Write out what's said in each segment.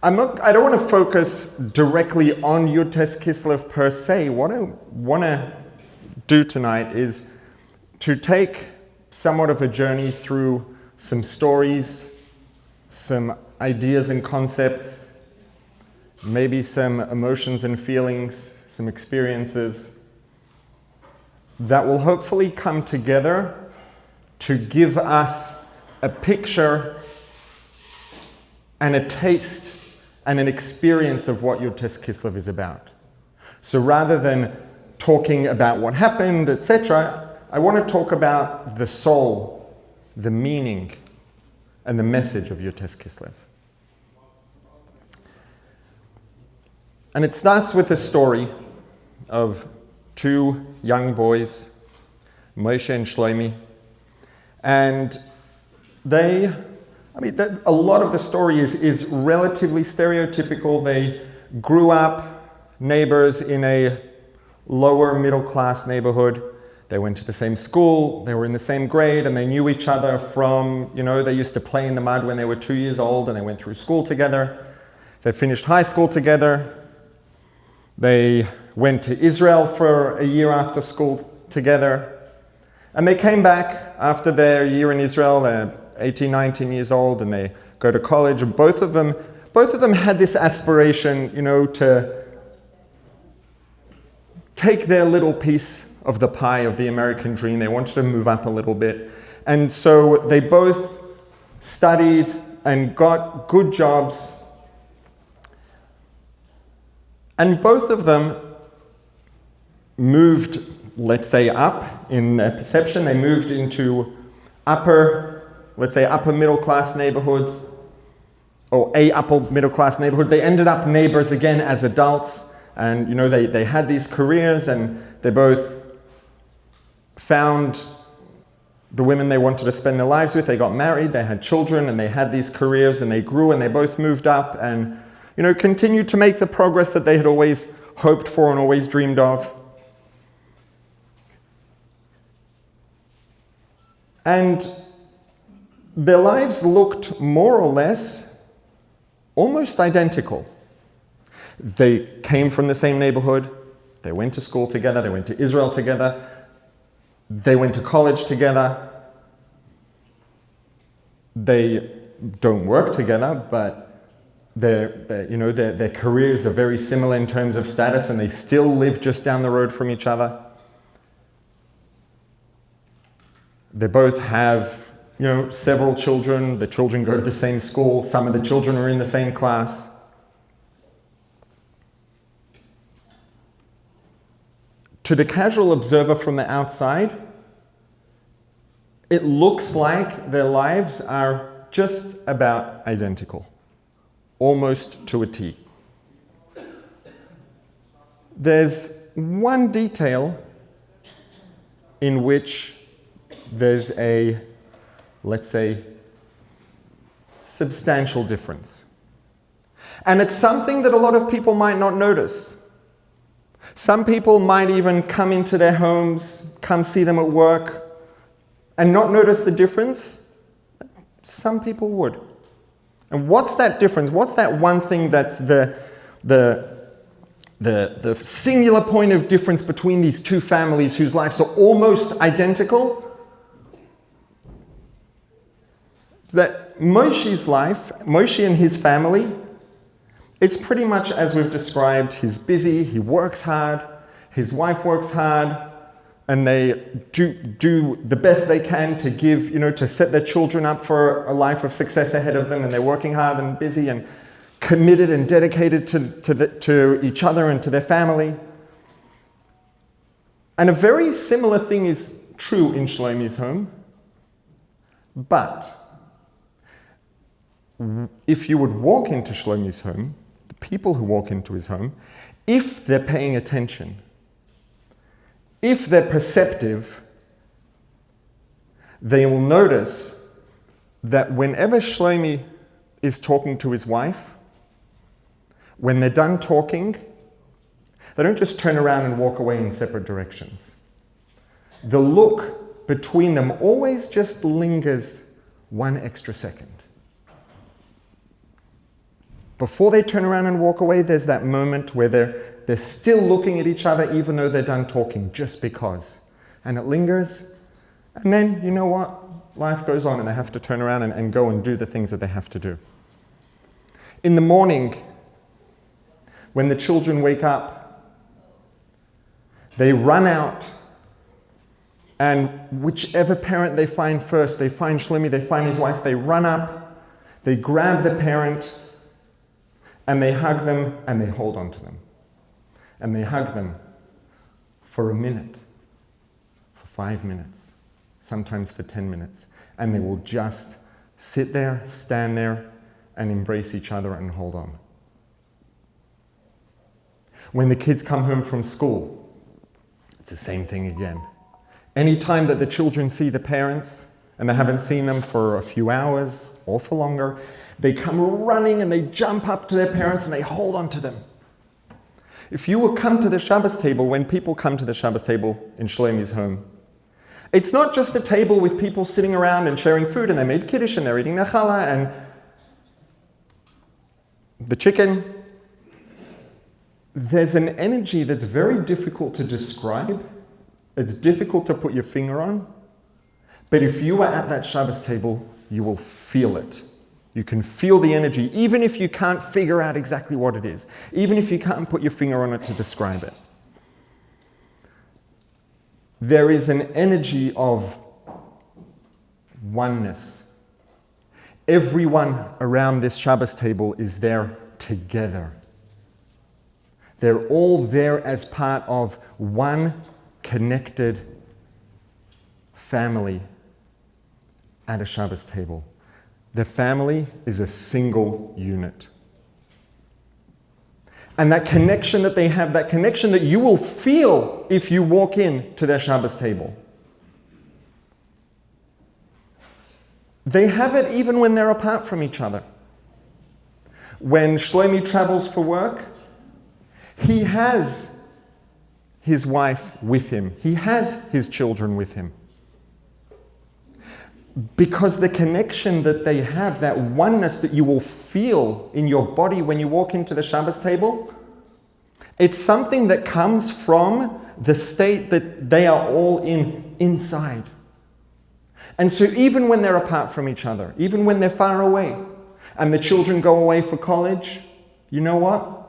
I don't want to focus directly on Yud-Tes Kislev per se. What I want to do tonight is to take somewhat of a journey through some stories, some ideas and concepts, maybe some emotions and feelings, some experiences that will hopefully come together to give us a picture and a taste and an experience of what Yud-Tes Kislev is about. So rather than talking about what happened, etc., I want to talk about the soul, the meaning, and the message of Yud-Tes Kislev. And it starts with a story of two young boys, Moshe and Shlomi, and a lot of the story is relatively stereotypical. They grew up neighbors in a lower middle class neighborhood. They went to the same school, they were in the same grade, and they knew each other from, they used to play in the mud when they were 2 years old, and they went through school together. They finished high school together. They went to Israel for a year after school together. And they came back after their year in Israel. They're 18, 19 years old, and they go to college, and both of them had this aspiration, to take their little piece of the pie of the American dream. They wanted to move up a little bit. And so they both studied and got good jobs. And both of them moved, let's say, up in their perception. They moved into upper middle class neighborhoods, or a upper middle class neighborhood. They ended up neighbors again as adults, and they had these careers, and they both found the women they wanted to spend their lives with. They got married, they had children, and they had these careers, and they grew, and they both moved up and continued to make the progress that they had always hoped for and always dreamed of. And their lives looked more or less almost identical. They came from the same neighborhood, they went to school together, they went to Israel together, they went to college together. They don't work together, but their careers are very similar in terms of status, and they still live just down the road from each other. They both have several children. The children go to the same school. Some of the children are in the same class. To the casual observer from the outside, it looks like their lives are just about identical, almost to a T. There's one detail in which there's a, let's say, substantial difference. And it's something that a lot of people might not notice. Some people might even come into their homes, come see them at work, and not notice the difference. Some people would. And what's that difference? What's that one thing that's the singular point of difference between these two families whose lives are almost identical? That Moshe's life, Moshe and his family, it's pretty much as we've described. He's busy, he works hard, his wife works hard, and they do the best they can to give, to set their children up for a life of success ahead of them, and they're working hard and busy and committed and dedicated to each other and to their family. And a very similar thing is true in Shlomi's home, but if you would walk into Shlomi's home, the people who walk into his home, if they're paying attention, if they're perceptive, they will notice that whenever Shlomi is talking to his wife, when they're done talking, they don't just turn around and walk away in separate directions. The look between them always just lingers one extra second. Before they turn around and walk away, there's that moment where they're still looking at each other even though they're done talking, just because. And it lingers. And then, you know what? Life goes on and they have to turn around and go and do the things that they have to do. In the morning, when the children wake up, they run out, and whichever parent they find first, they find Shlomi, they find his wife, they run up, they grab the parent, and they hug them, and they hold on to them. And they hug them for a minute, for 5 minutes, sometimes for 10 minutes. And they will just sit there, stand there, and embrace each other and hold on. When the kids come home from school, it's the same thing again. Anytime that the children see the parents, and they haven't seen them for a few hours or for longer, they come running and they jump up to their parents and they hold on to them. If you will come to the Shabbos table, when people come to the Shabbos table in Shlomi's home, it's not just a table with people sitting around and sharing food, and they made kiddush and they're eating the challah and the chicken. There's an energy that's very difficult to describe. It's difficult to put your finger on. But if you are at that Shabbos table, you will feel it. You can feel the energy, even if you can't figure out exactly what it is, even if you can't put your finger on it to describe it. There is an energy of oneness. Everyone around this Shabbos table is there together. They're all there as part of one connected family at a Shabbos table. The family is a single unit. And that connection that they have, that connection that you will feel if you walk in to their Shabbos table. They have it even when they're apart from each other. When Shlomi travels for work, he has his wife with him. He has his children with him. Because the connection that they have, that oneness that you will feel in your body when you walk into the Shabbos table, it's something that comes from the state that they are all inside. And so even when they're apart from each other, even when they're far away, and the children go away for college, you know what?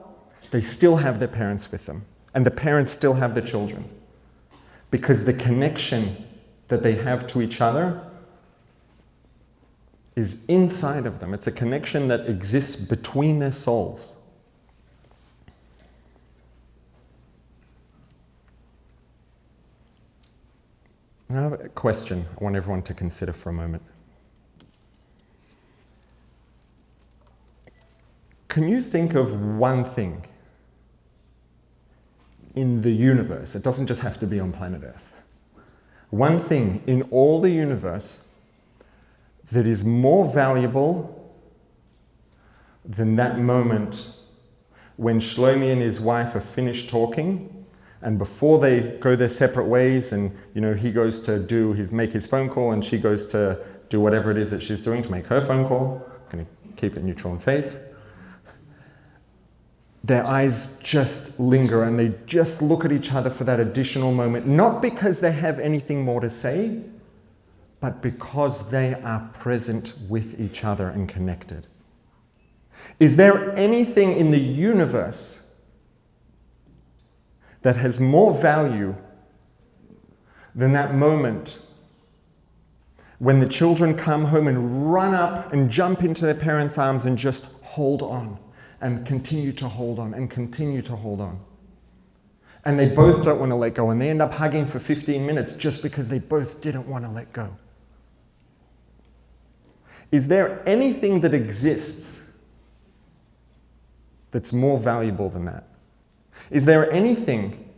They still have their parents with them. And the parents still have the children. Because the connection that they have to each other is inside of them. It's a connection that exists between their souls. I have a question I want everyone to consider for a moment. Can you think of one thing in the universe? It doesn't just have to be on planet Earth. One thing in all the universe that is more valuable than that moment when Shlomi and his wife are finished talking, and before they go their separate ways, and he goes to make his phone call, and she goes to do whatever it is that she's doing to make her phone call. I'm going to keep it neutral and safe. Their eyes just linger and they just look at each other for that additional moment, not because they have anything more to say, but because they are present with each other and connected. Is there anything in the universe that has more value than that moment when the children come home and run up and jump into their parents' arms and just hold on and continue to hold on and continue to hold on? And they both don't want to let go, and they end up hugging for 15 minutes just because they both didn't want to let go. Is there anything that exists that's more valuable than that? Is there anything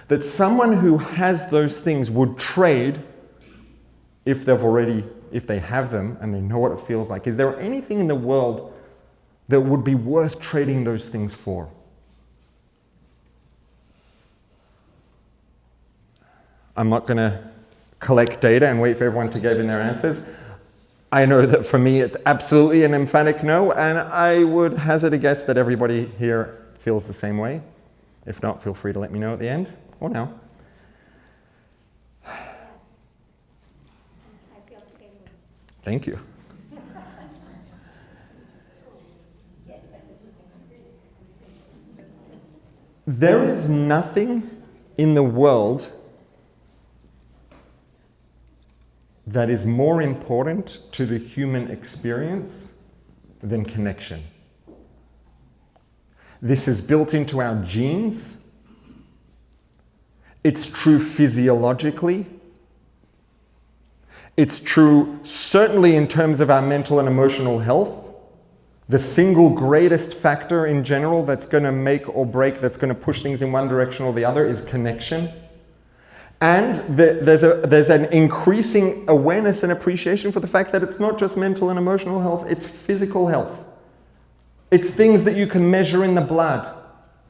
that someone who has those things would trade if they have them and they know what it feels like? Is there anything in the world that would be worth trading those things for? I'm not going to collect data and wait for everyone to give in their answers. I know that for me it's absolutely an emphatic no, and I would hazard a guess that everybody here feels the same way. If not, feel free to let me know at the end or now. I feel the same way. Thank you. There is nothing in the world that is more important to the human experience than connection. This is built into our genes. It's true physiologically. It's true certainly in terms of our mental and emotional health. The single greatest factor in general that's going to make or break, that's going to push things in one direction or the other, is connection. And there's an increasing awareness and appreciation for the fact that it's not just mental and emotional health, it's physical health. It's things that you can measure in the blood,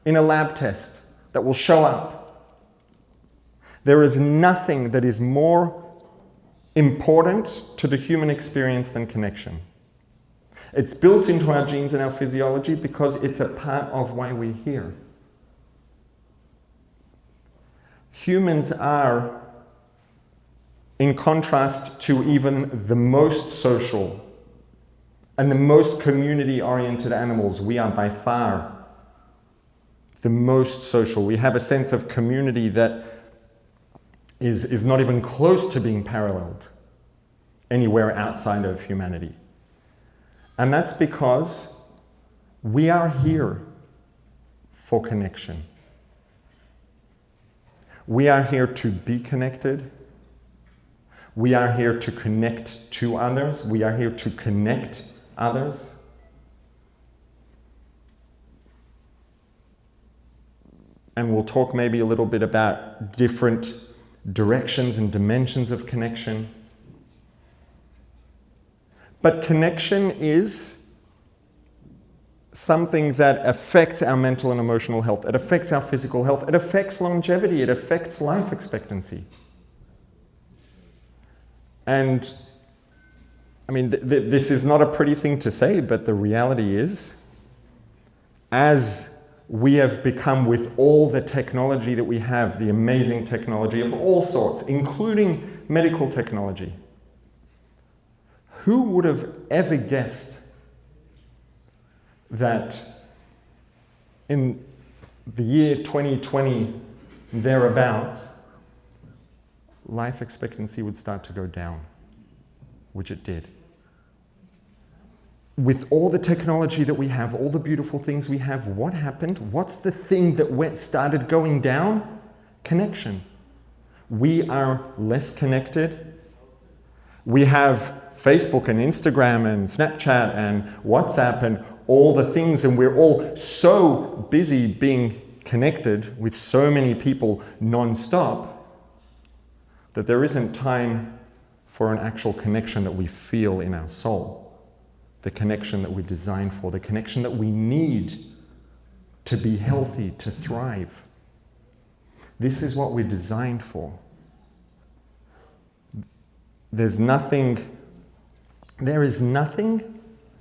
in a lab test, that will show up. There is nothing that is more important to the human experience than connection. It's built into our genes and our physiology because it's a part of why we're here. Humans are, in contrast to even the most social and the most community-oriented animals, we are by far the most social. We have a sense of community that is not even close to being paralleled anywhere outside of humanity. And that's because we are here for connection. We are here to be connected. We are here to connect to others. We are here to connect others. And we'll talk maybe a little bit about different directions and dimensions of connection. But connection is something that affects our mental and emotional health. It affects our physical health. It affects longevity. It affects life expectancy. And I mean, this is not a pretty thing to say, but the reality is, as we have become with all the technology that we have, the amazing technology of all sorts, including medical technology, who would have ever guessed that in the year 2020, thereabouts, life expectancy would start to go down, which it did. With all the technology that we have, all the beautiful things we have, what happened? What's the thing that started going down? Connection. We are less connected. We have Facebook and Instagram and Snapchat and WhatsApp and all the things, and we're all so busy being connected with so many people non-stop that there isn't time for an actual connection that we feel in our soul, the connection that we're designed for, the connection that we need to be healthy, to thrive. This is what we're designed for. There is nothing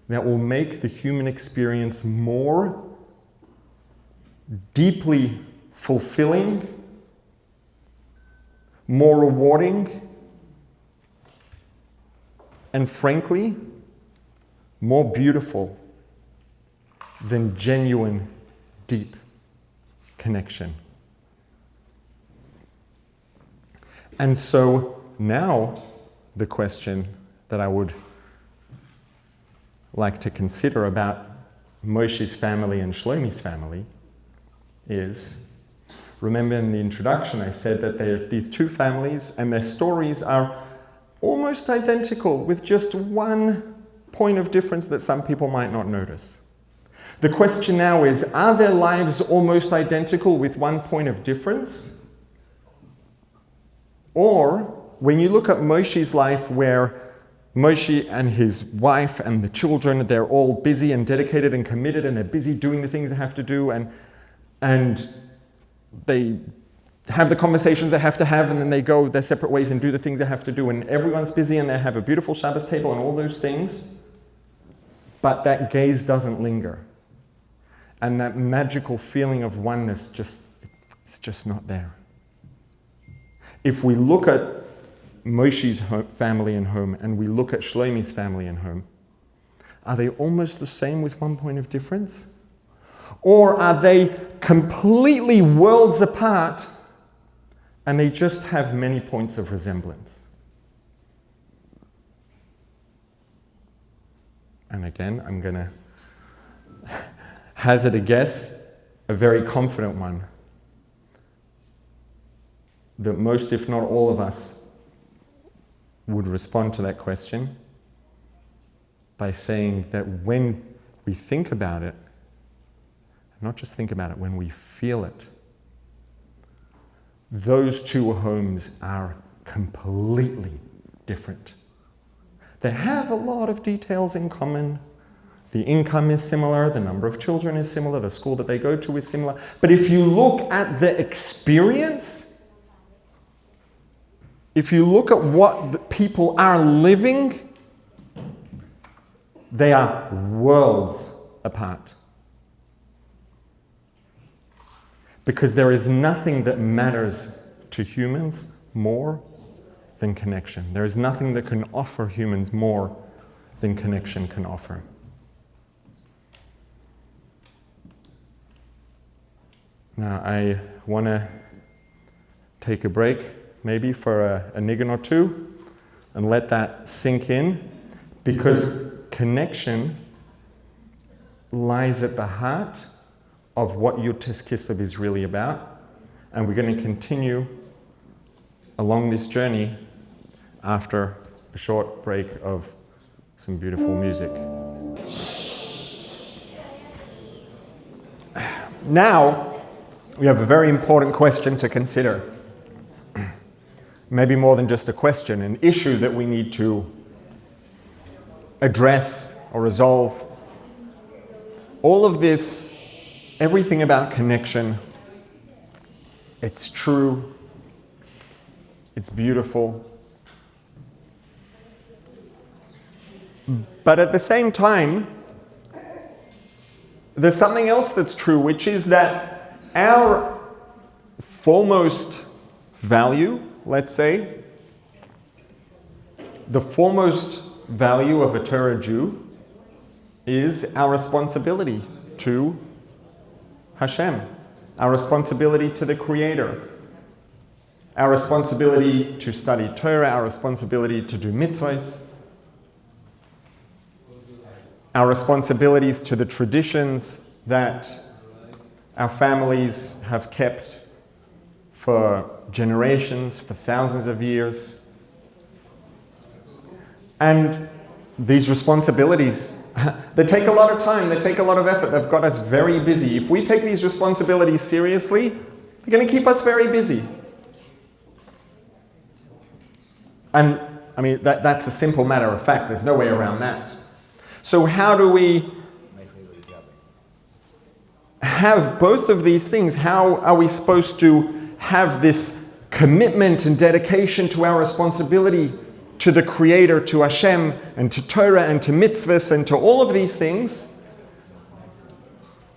that will make the human experience more deeply fulfilling, more rewarding, and frankly, more beautiful than genuine, deep connection. And so now the question that I would like to consider about Moshe's family and Shlomi's family is, remember in the introduction I said that there are these two families and their stories are almost identical with just one point of difference that some people might not notice. The question now is, are their lives almost identical with one point of difference? Or when you look at Moshe's life, where Moshe and his wife and the children, they're all busy and dedicated and committed, and they're busy doing the things they have to do, and they have the conversations they have to have, and then they go their separate ways and do the things they have to do, and everyone's busy and they have a beautiful Shabbos table and all those things, but that gaze doesn't linger. And that magical feeling of oneness it's just not there. If we look at Moshe's family and home and we look at Shlomi's family and home, are they almost the same with one point of difference? Or are they completely worlds apart and they just have many points of resemblance? And again, I'm going to hazard a guess, a very confident one, that most, if not all of us, would respond to that question by saying that when we think about it, not just think about it, when we feel it, those two homes are completely different. They have a lot of details in common. The income is similar, the number of children is similar, the school that they go to is similar. But if you look at the experience, if you look at what the people are living, they are worlds apart. Because there is nothing that matters to humans more than connection. There is nothing that can offer humans more than connection can offer. Now, I want to take a break, maybe for a niggin or two, and let that sink in, because connection lies at the heart of what your Kislev is really about, and we're going to continue along this journey after a short break of some beautiful music. Now, we have a very important question to consider. Maybe more than just a question, an issue that we need to address or resolve. All of this, everything about connection, it's true, it's beautiful. But at the same time, there's something else that's true, which is that our foremost value, let's say, the foremost value of a Torah Jew is our responsibility to Hashem, our responsibility to the Creator, our responsibility to study Torah, our responsibility to do mitzvahs, our responsibilities to the traditions that our families have kept for generations, for thousands of years. And these responsibilities, they take a lot of time, they take a lot of effort, they've got us very busy. If we take these responsibilities seriously, they're going to keep us very busy. And I mean, that's a simple matter of fact, there's no way around that. So how do we have both of these things? How are we supposed to have this commitment and dedication to our responsibility to the Creator, to Hashem, and to Torah, and to mitzvahs, and to all of these things?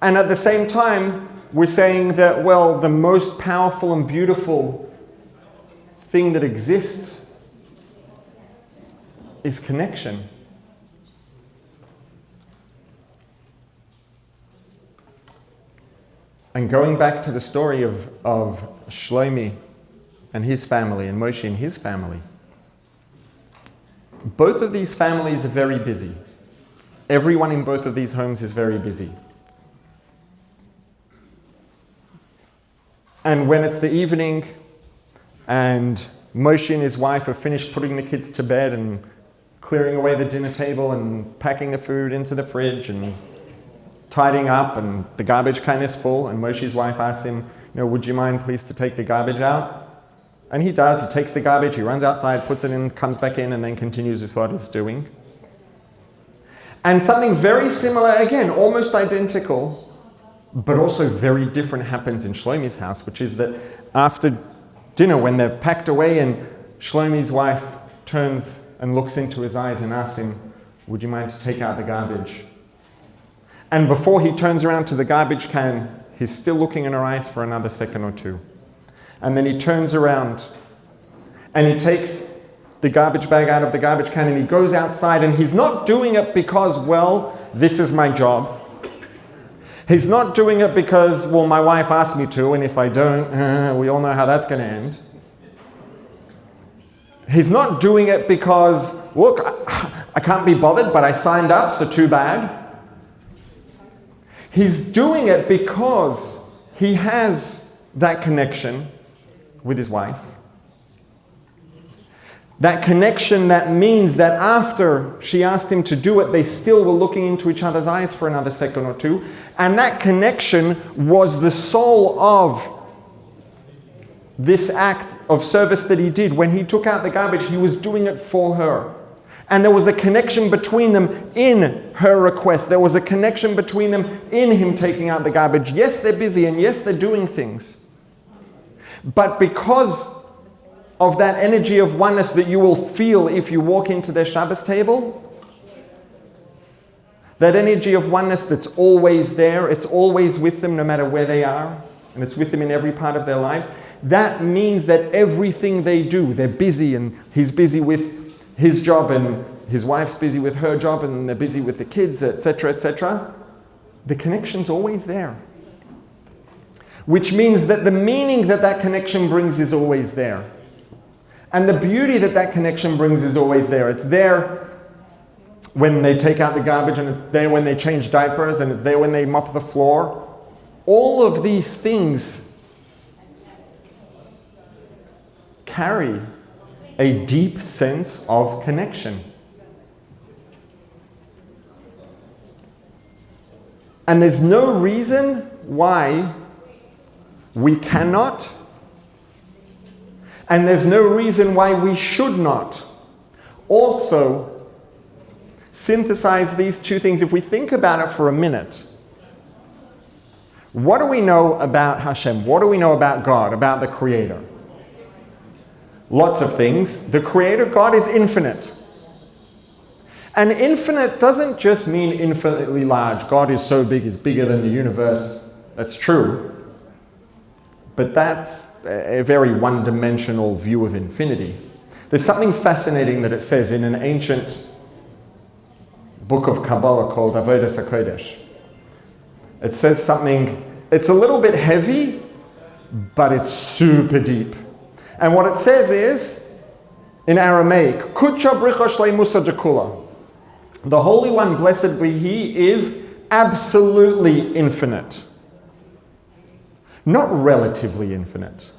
And at the same time, we're saying that, well, the most powerful and beautiful thing that exists is connection. And going back to the story of Shlomi and his family and Moshe and his family, both of these families are very busy. Everyone in both of these homes is very busy. And when it's the evening and Moshe and his wife have finished putting the kids to bed and clearing away the dinner table and packing the food into the fridge and tidying up, and the garbage can is full, and Moshe's wife asks him, would you mind please to take the garbage out? And he does. He takes the garbage, he runs outside, puts it in, comes back in, and then continues with what he's doing. And something very similar, again, almost identical, But also very different happens in Shlomi's house, which is that after dinner, when they're packed away and Shlomi's wife turns and looks into his eyes and asks him, would you mind to take out the garbage? And before he turns around to the garbage can, he's still looking in her eyes for another second or two. And then he turns around and he takes the garbage bag out of the garbage can and he goes outside, and he's not doing it because, well, this is my job. He's not doing it because, well, my wife asked me to, and if I don't, we all know how that's going to end. He's not doing it because, look, I can't be bothered, but I signed up, so too bad. He's doing it because he has that connection with his wife. That connection that means that after she asked him to do it, they still were looking into each other's eyes for another second or two. And that connection was the soul of this act of service that he did. When he took out the garbage, he was doing it for her. And there was a connection between them in her request. There was a connection between them in him taking out the garbage. Yes, they're busy, and yes, they're doing things. But because of that energy of oneness that you will feel if you walk into their Shabbos table, that energy of oneness that's always there, it's always with them no matter where they are, and it's with them in every part of their lives, that means that everything they do, they're busy, and he's busy with his job, and his wife's busy with her job, and they're busy with the kids, etc., etc. The connection's always there. Which means that the meaning that that connection brings is always there. And the beauty that that connection brings is always there. It's there when they take out the garbage, and it's there when they change diapers, and it's there when they mop the floor. All of these things carry a deep sense of connection. And there's no reason why we cannot, and there's no reason why we should not also synthesize these two things. If we think about it for a minute, what do we know about Hashem? What do we know about God, about the Creator? Lots of things. The Creator, God, is infinite. And infinite doesn't just mean infinitely large. God is so big, He's bigger than the universe. That's true. But that's a very one-dimensional view of infinity. There's something fascinating that it says in an ancient book of Kabbalah called Avodas HaKodesh. It says something, it's a little bit heavy, but it's super deep. And what it says is, in Aramaic, Kucha Bricha Shlei Musa Jakula. The Holy One, blessed be He, is absolutely infinite. Not relatively infinite.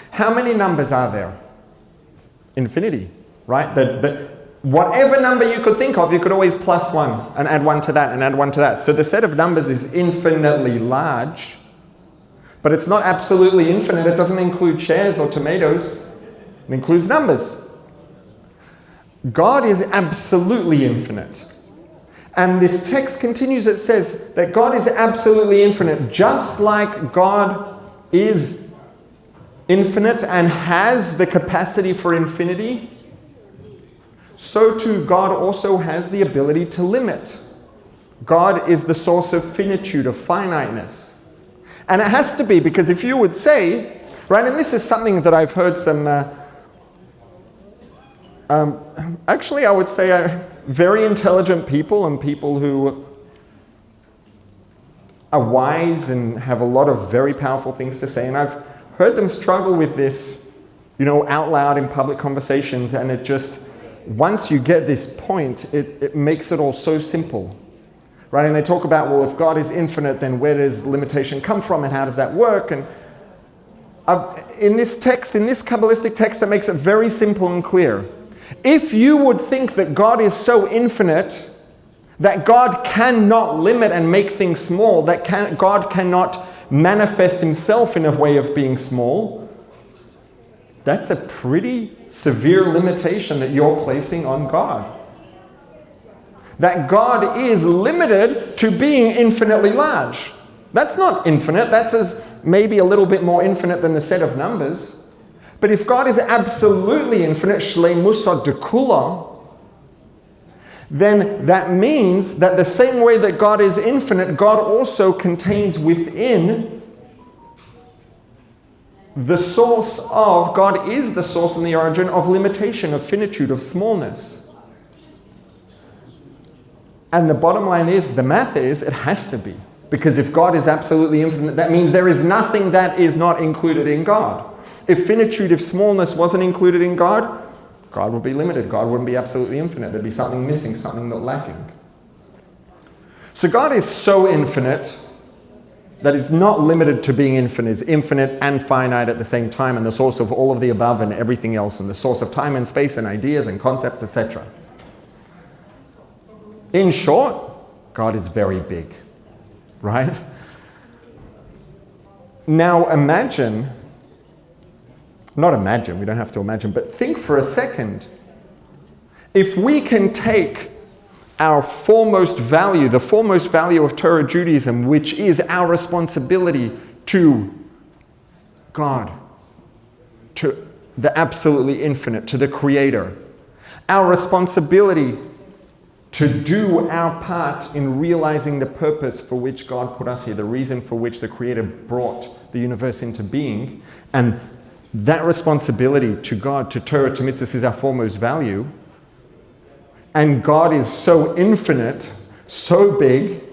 How many numbers are there? Infinity, right? Whatever number you could think of, you could always plus one and add one to that and add one to that. So the set of numbers is infinitely large, but it's not absolutely infinite. It doesn't include chairs or tomatoes. It includes numbers. God is absolutely infinite. And this text continues, it says that God is absolutely infinite, just like God is infinite and has the capacity for infinity, so too God also has the ability to limit. God is the source of finitude, of finiteness. And it has to be, because if you would say, right, and this is something that I've heard some, actually I would say very intelligent people and people who are wise and have a lot of very powerful things to say. And I've heard them struggle with this, out loud in public conversations. And it just, once you get this point, it makes it all so simple, right? And they talk about, well, if God is infinite, then where does limitation come from and how does that work? And in this text, in this Kabbalistic text, it makes it very simple and clear. If you would think that God is so infinite, that God cannot limit and make things small, that God cannot manifest Himself in a way of being small, that's a pretty severe limitation that you're placing on God. That God is limited to being infinitely large. That's not infinite. That's maybe a little bit more infinite than the set of numbers. But if God is absolutely infinite, shleimusa dekula, then that means that the same way that God is infinite, God also contains within the source of, God is the source and the origin of limitation, of finitude, of smallness. And the bottom line is, the math is, it has to be. Because if God is absolutely infinite, that means there is nothing that is not included in God. If finitude, if smallness wasn't included in God, God would be limited. God wouldn't be absolutely infinite. There'd be something missing, something not lacking. So God is so infinite that it's not limited to being infinite. It's infinite and finite at the same time, and the source of all of the above and everything else, and the source of time and space and ideas and concepts, etc. In short, God is very big, right? Now imagine, not imagine, we don't have to imagine, but think for a second. If we can take our foremost value, the foremost value of Torah Judaism, which is our responsibility to God, to the absolutely infinite, to the Creator, our responsibility to do our part in realizing the purpose for which God put us here, the reason for which the Creator brought the universe into being, and that responsibility to God, to Torah, to mitzvahs is our foremost value. And God is so infinite, so big,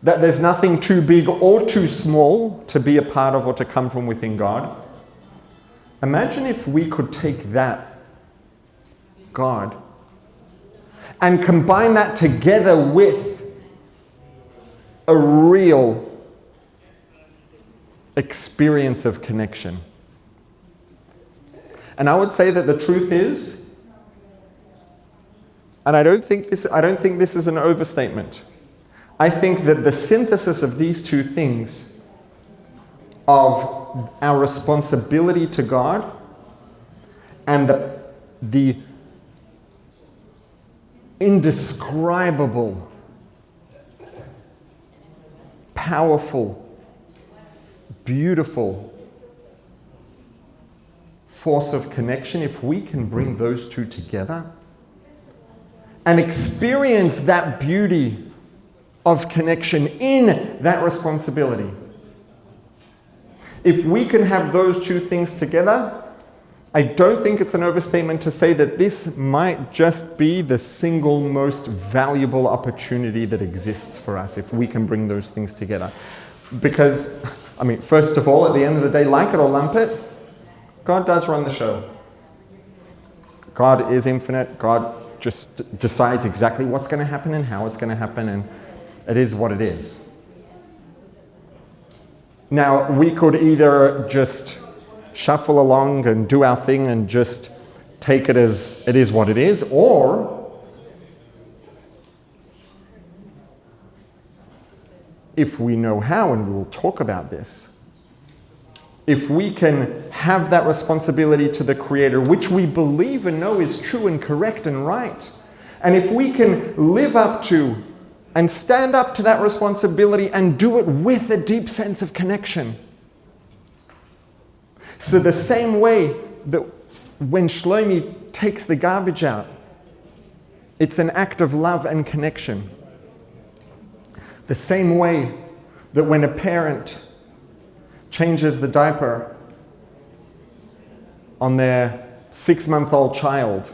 that there's nothing too big or too small to be a part of or to come from within God. Imagine if we could take that God and combine that together with a real experience of connection. And I would say that the truth is, and I don't think this is an overstatement. I think that the synthesis of these two things, of our responsibility to God and the indescribable, powerful, beautiful force of connection, if we can bring those two together and experience that beauty of connection in that responsibility. If we can have those two things together, I don't think it's an overstatement to say that this might just be the single most valuable opportunity that exists for us if we can bring those things together. Because, I mean, first of all, at the end of the day, like it or lump it, God does run the show. God is infinite. God just decides exactly what's going to happen and how it's going to happen, and it is what it is. Now, we could either just shuffle along and do our thing and just take it as it is what it is, or if we know how, and we will talk about this, if we can have that responsibility to the Creator, which we believe and know is true and correct and right, and if we can live up to and stand up to that responsibility and do it with a deep sense of connection. So the same way that when Shlomi takes the garbage out, it's an act of love and connection. The same way that when a parent changes the diaper on their 6-month-old child,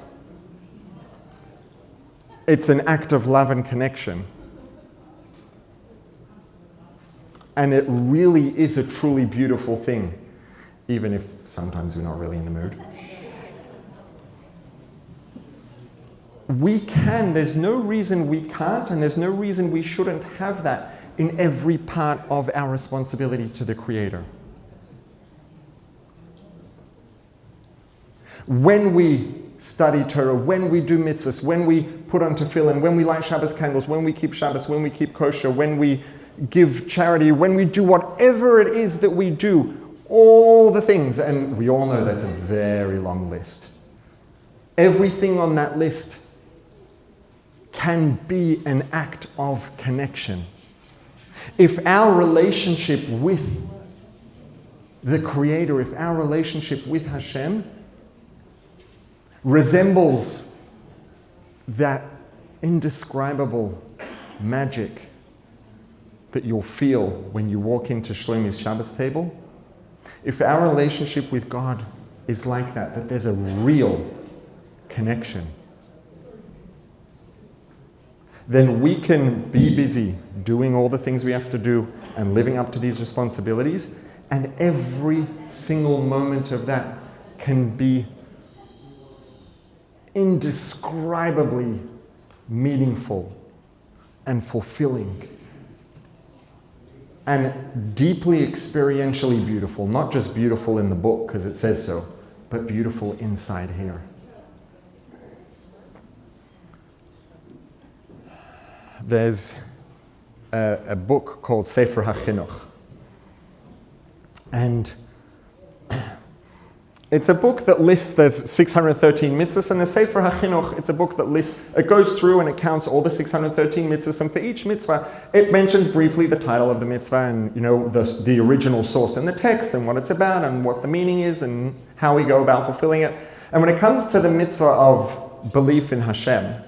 it's an act of love and connection. And it really is a truly beautiful thing, even if sometimes we're not really in the mood. We can, there's no reason we can't, and there's no reason we shouldn't have that in every part of our responsibility to the Creator. When we study Torah, when we do mitzvahs, when we put on tefillin, when we light Shabbos candles, when we keep Shabbos, when we keep kosher, when we give charity, when we do whatever it is that we do, all the things, and we all know that's a very long list. Everything on that list can be an act of connection. If our relationship with the Creator, if our relationship with Hashem resembles that indescribable magic that you'll feel when you walk into Shlomi's Shabbos table, if our relationship with God is like that there's a real connection, then we can be busy doing all the things we have to do and living up to these responsibilities, and every single moment of that can be indescribably meaningful and fulfilling and deeply experientially beautiful. Not just beautiful in the book because it says so, but beautiful inside here. There's a book called Sefer HaChinuch, and it's a book that lists, there's 613 mitzvahs, and the Sefer HaChinuch, it's a book that lists, it goes through and it counts all the 613 mitzvahs, and for each mitzvah, it mentions briefly the title of the mitzvah and, the original source in the text and what it's about and what the meaning is and how we go about fulfilling it. And when it comes to the mitzvah of belief in Hashem,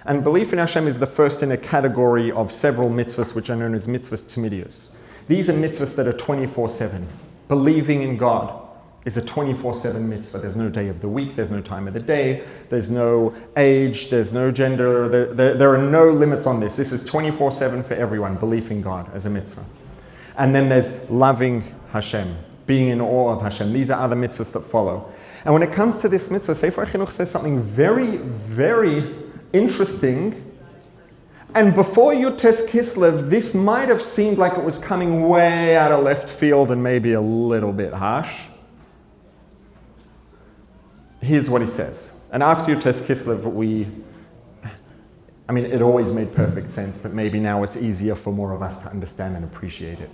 and belief in Hashem is the first in a category of several mitzvahs which are known as mitzvahs timidiyos. These are mitzvahs that are 24/7. Believing in God is a 24/7 mitzvah. There's no day of the week, there's no time of the day, there's no age, there's no gender, there are no limits on this. This is 24/7 for everyone, belief in God as a mitzvah. And then there's loving Hashem, being in awe of Hashem. These are other mitzvahs that follow. And when it comes to this mitzvah, Sefer HaChinuch says something very, very interesting. And before Yutes Kislev, this might have seemed like it was coming way out of left field and maybe a little bit harsh. Here's what he says. And after Yutes Kislev, it always made perfect sense, but maybe now it's easier for more of us to understand and appreciate it.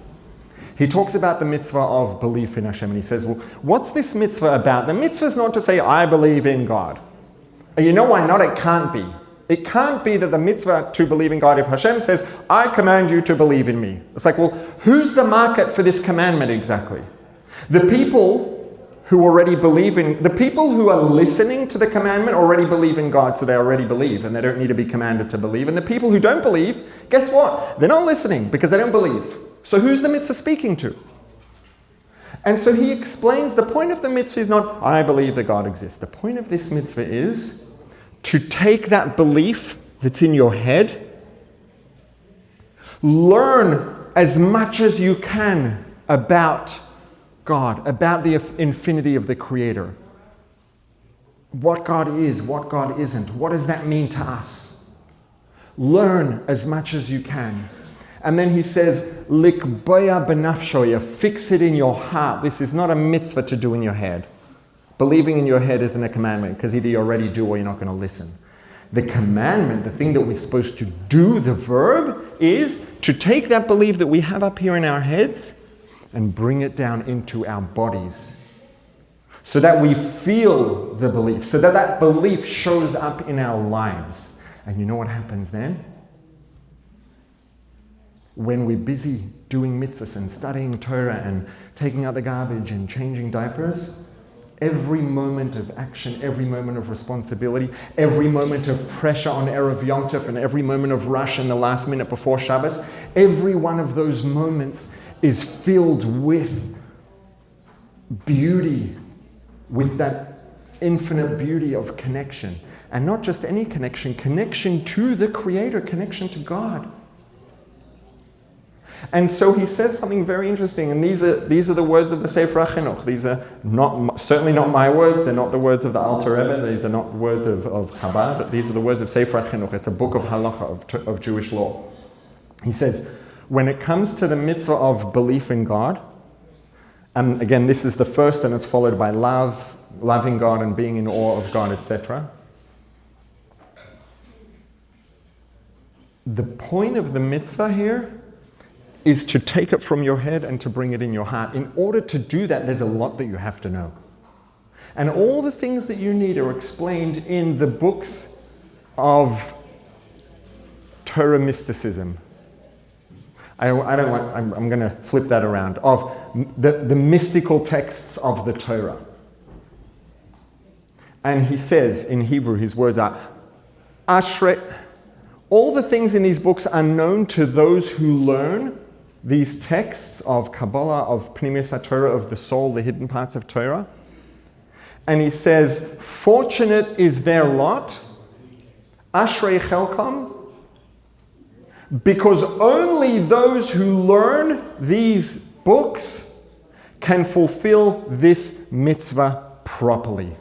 He talks about the mitzvah of belief in Hashem, and he says, well, what's this mitzvah about? The mitzvah is not to say, I believe in God. And you know why not? It can't be. It can't be that the mitzvah to believe in God, if Hashem says, I command you to believe in me. It's like, well, who's the market for this commandment exactly? The people who already believe in, the people who are listening to the commandment already believe in God, so they already believe, and they don't need to be commanded to believe. And the people who don't believe, guess what? They're not listening because they don't believe. So who's the mitzvah speaking to? And so he explains the point of the mitzvah is not, I believe that God exists. The point of this mitzvah is to take that belief that's in your head, learn as much as you can about God, about the infinity of the Creator. What God is, what God isn't. What does that mean to us? Learn as much as you can. And then he says, Likboya benafshoya, fix it in your heart. This is not a mitzvah to do in your head. Believing in your head isn't a commandment, because either you already do or you're not going to listen. The commandment, the thing that we're supposed to do, the verb, is to take that belief that we have up here in our heads and bring it down into our bodies, so that we feel the belief, so that that belief shows up in our lives. And you know what happens then? When we're busy doing mitzvahs and studying Torah and taking out the garbage and changing diapers, every moment of action, every moment of responsibility, every moment of pressure on Erev Yom Tov and every moment of rush in the last minute before Shabbos, every one of those moments is filled with beauty, with that infinite beauty of connection. And not just any connection, connection to the Creator, connection to God. And so he says something very interesting, and these are the words of the Sefer HaChinuch. These are certainly not my words, they're not the words of the Alter Rebbe, these are not the words of Chabad, these are the words of Sefer HaChinuch. It's a book of halacha, of Jewish law. He says, when it comes to the mitzvah of belief in God, and again, this is the first, and it's followed by loving God and being in awe of God, etc. The point of the mitzvah here is to take it from your head and to bring it in your heart. In order to do that, there's a lot that you have to know. And all the things that you need are explained in the books of Torah mysticism. I'm going to flip that around, of the mystical texts of the Torah. And he says in Hebrew, his words are, Ashrei, all the things in these books are known to those who learn these texts of Kabbalah, of Pnimius HaTorah, of the soul, the hidden parts of Torah. And he says, fortunate is their lot, Ashrei Chelkam, because only those who learn these books can fulfill this mitzvah properly.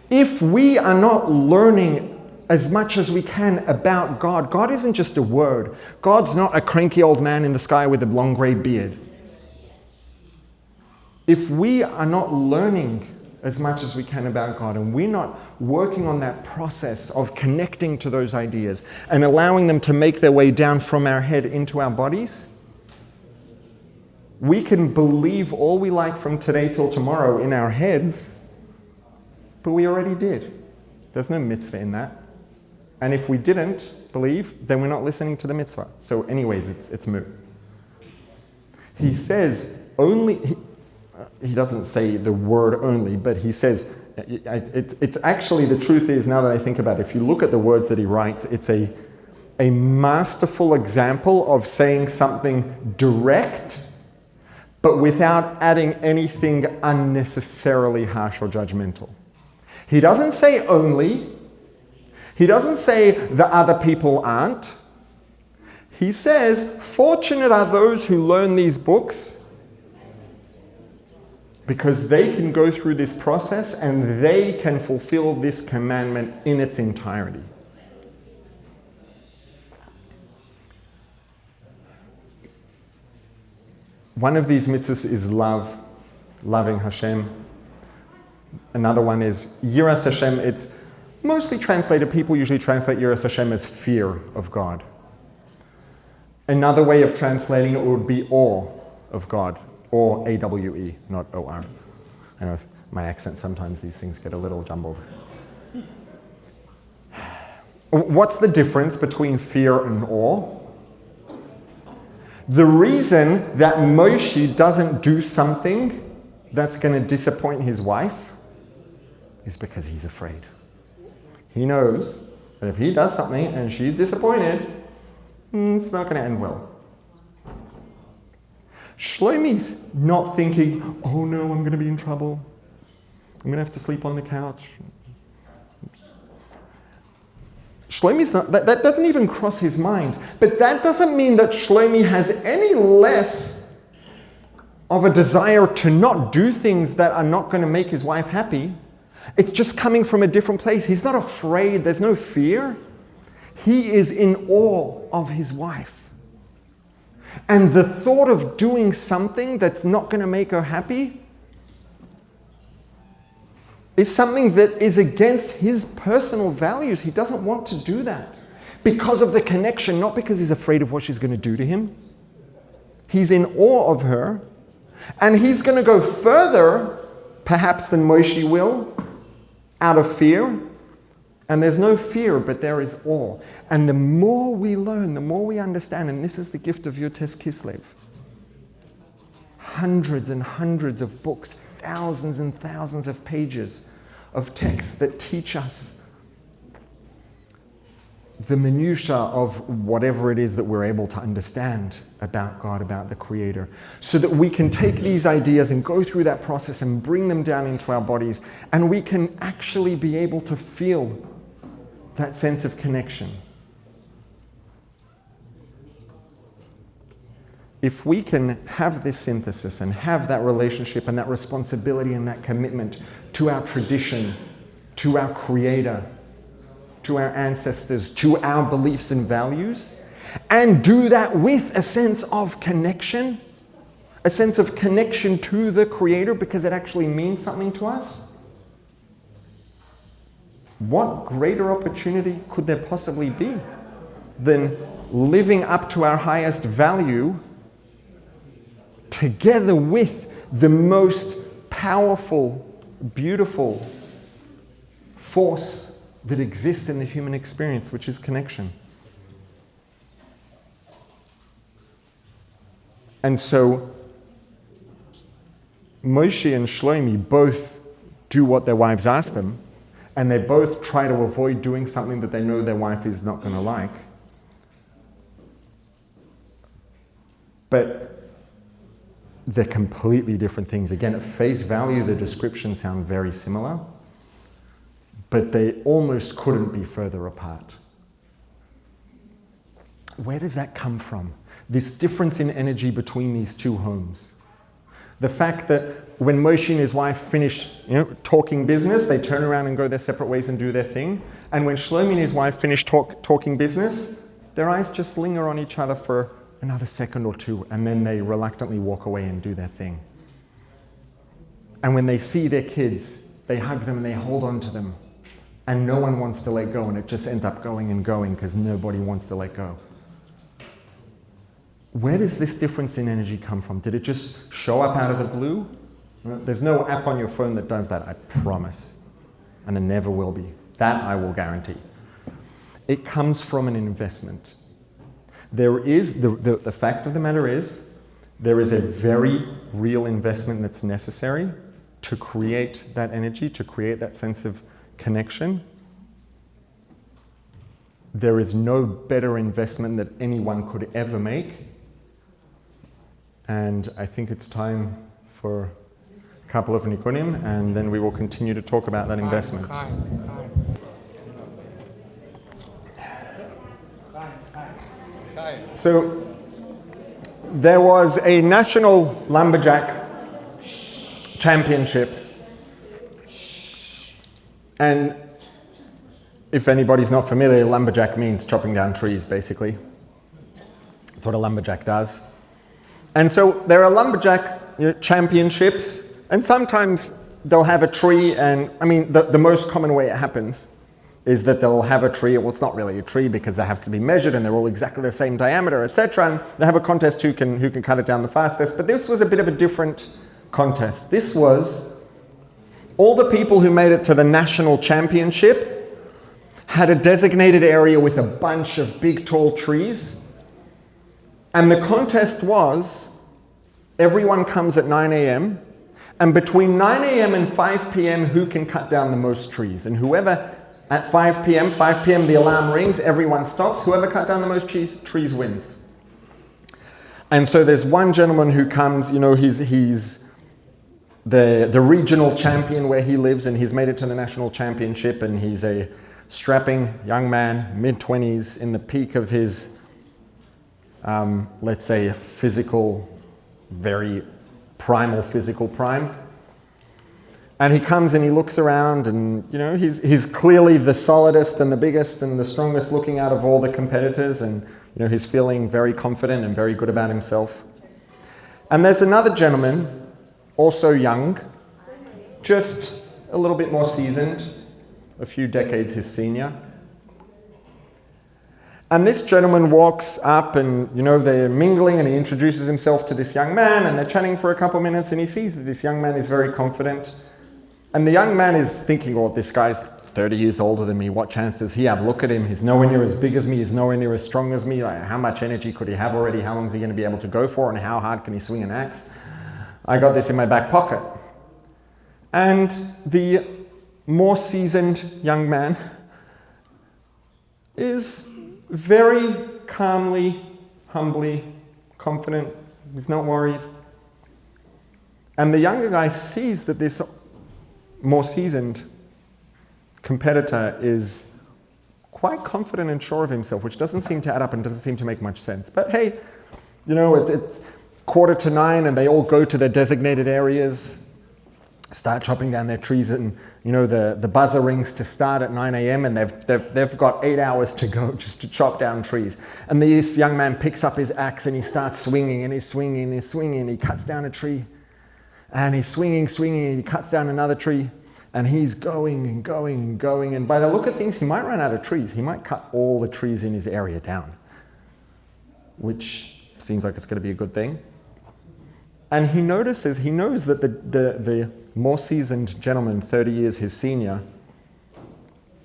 If we are not learning as much as we can about God, God isn't just a word. God's not a cranky old man in the sky with a long grey beard. If we are not learning as much as we can about God, and we're not working on that process of connecting to those ideas and allowing them to make their way down from our head into our bodies, we can believe all we like from today till tomorrow in our heads, but we already did. There's no mitzvah in that. And if we didn't believe, then we're not listening to the mitzvah. So anyways, it's moot. He says only... He doesn't say the word only, but he says, it's actually, the truth is, now that I think about it, if you look at the words that he writes, it's a masterful example of saying something direct, but without adding anything unnecessarily harsh or judgmental. He doesn't say only. He doesn't say the other people aren't. He says, fortunate are those who learn these books, because they can go through this process and they can fulfill this commandment in its entirety. One of these mitzvahs is love, loving Hashem. Another one is Yiras Hashem. It's mostly translated, people usually translate Yiras Hashem as fear of God. Another way of translating it would be awe of God. Or A-W-E, not O-R. I know my accent, sometimes these things get a little jumbled. What's the difference between fear and awe? The reason that Moshe doesn't do something that's going to disappoint his wife is because he's afraid. He knows that if he does something and she's disappointed, it's not going to end well. Shlomi's not thinking, oh no, I'm going to be in trouble. I'm going to have to sleep on the couch. Shlomi's not, that doesn't even cross his mind. But that doesn't mean that Shlomi has any less of a desire to not do things that are not going to make his wife happy. It's just coming from a different place. He's not afraid. There's no fear. He is in awe of his wife. And the thought of doing something that's not going to make her happy is something that is against his personal values. He doesn't want to do that because of the connection, not because he's afraid of what she's going to do to him. He's in awe of her, and he's going to go further, perhaps, than Moshe will, out of fear. And there's no fear, but there is awe. And the more we learn, the more we understand, and this is the gift of Yotes Kislev. Hundreds and hundreds of books, thousands and thousands of pages of texts that teach us the minutiae of whatever it is that we're able to understand about God, about the Creator, so that we can take these ideas and go through that process and bring them down into our bodies, and we can actually be able to feel that sense of connection. If we can have this synthesis and have that relationship and that responsibility and that commitment to our tradition, to our Creator, to our ancestors, to our beliefs and values, and do that with a sense of connection to the Creator because it actually means something to us, what greater opportunity could there possibly be than living up to our highest value together with the most powerful, beautiful force that exists in the human experience, which is connection? And so Moshe and Shlomi both do what their wives ask them, and they both try to avoid doing something that they know their wife is not going to like. But they're completely different things. Again, at face value, the descriptions sound very similar, but they almost couldn't be further apart. Where does that come from? This difference in energy between these two homes. The fact that when Moshe and his wife finish talking business, they turn around and go their separate ways and do their thing. And when Shlomi and his wife finish talking business, their eyes just linger on each other for another second or two, and then they reluctantly walk away and do their thing. And when they see their kids, they hug them and they hold on to them. And no one wants to let go, and it just ends up going and going because nobody wants to let go. Where does this difference in energy come from? Did it just show up out of the blue? There's no app on your phone that does that, I promise. And there never will be. That I will guarantee. It comes from an investment. There is, the fact of the matter is, there is a very real investment that's necessary to create that energy, to create that sense of connection. There is no better investment that anyone could ever make. And I think it's time for a couple of nikunim, and then we will continue to talk about that investment. So there was a national lumberjack championship, and if anybody's not familiar, lumberjack means chopping down trees, basically. That's what a lumberjack does. And so there are lumberjack championships, and sometimes they'll have a tree, and I mean, the most common way it happens is that they'll have a tree. Well, it's not really a tree because they have to be measured and they're all exactly the same diameter, etc. And they have a contest who can cut it down the fastest. But this was a bit of a different contest. This was all the people who made it to the national championship had a designated area with a bunch of big tall trees. And the contest was everyone comes at 9 a.m. and between 9 a.m. and 5 p.m. who can cut down the most trees. And whoever at 5 p.m. the alarm rings, everyone stops. Whoever cut down the most trees wins. And so there's one gentleman who comes, he's the regional champion where he lives, and he's made it to the national championship, and he's a strapping young man, mid-20s, in the peak of his, let's say, very primal physical prime. And he comes and he looks around, and he's clearly the solidest and the biggest and the strongest looking out of all the competitors, and he's feeling very confident and very good about himself. And there's another gentleman, also young, just a little bit more seasoned, a few decades his senior. And this gentleman walks up, and they're mingling, and he introduces himself to this young man, and they're chatting for a couple minutes, and he sees that this young man is very confident. And the young man is thinking, this guy's 30 years older than me. What chance does he have? Look at him. He's nowhere near as big as me. He's nowhere near as strong as me. Like, how much energy could he have already? How long is he going to be able to go for? And how hard can he swing an axe? I got this in my back pocket. And the more seasoned young man is very calmly, humbly, confident. He's not worried. And the younger guy sees that this more seasoned competitor is quite confident and sure of himself, which doesn't seem to add up and doesn't seem to make much sense. But hey, it's 8:45 and they all go to their designated areas, start chopping down their trees, and the buzzer rings to start at 9 a.m. and they've got 8 hours to go just to chop down trees. And this young man picks up his axe and he starts swinging and he's swinging and he's swinging and he cuts down a tree. And he's swinging, and he cuts down another tree, and he's going and going and going. And by the look of things, he might run out of trees. He might cut all the trees in his area down, which seems like it's going to be a good thing. And he knows that the more seasoned gentleman, 30 years his senior,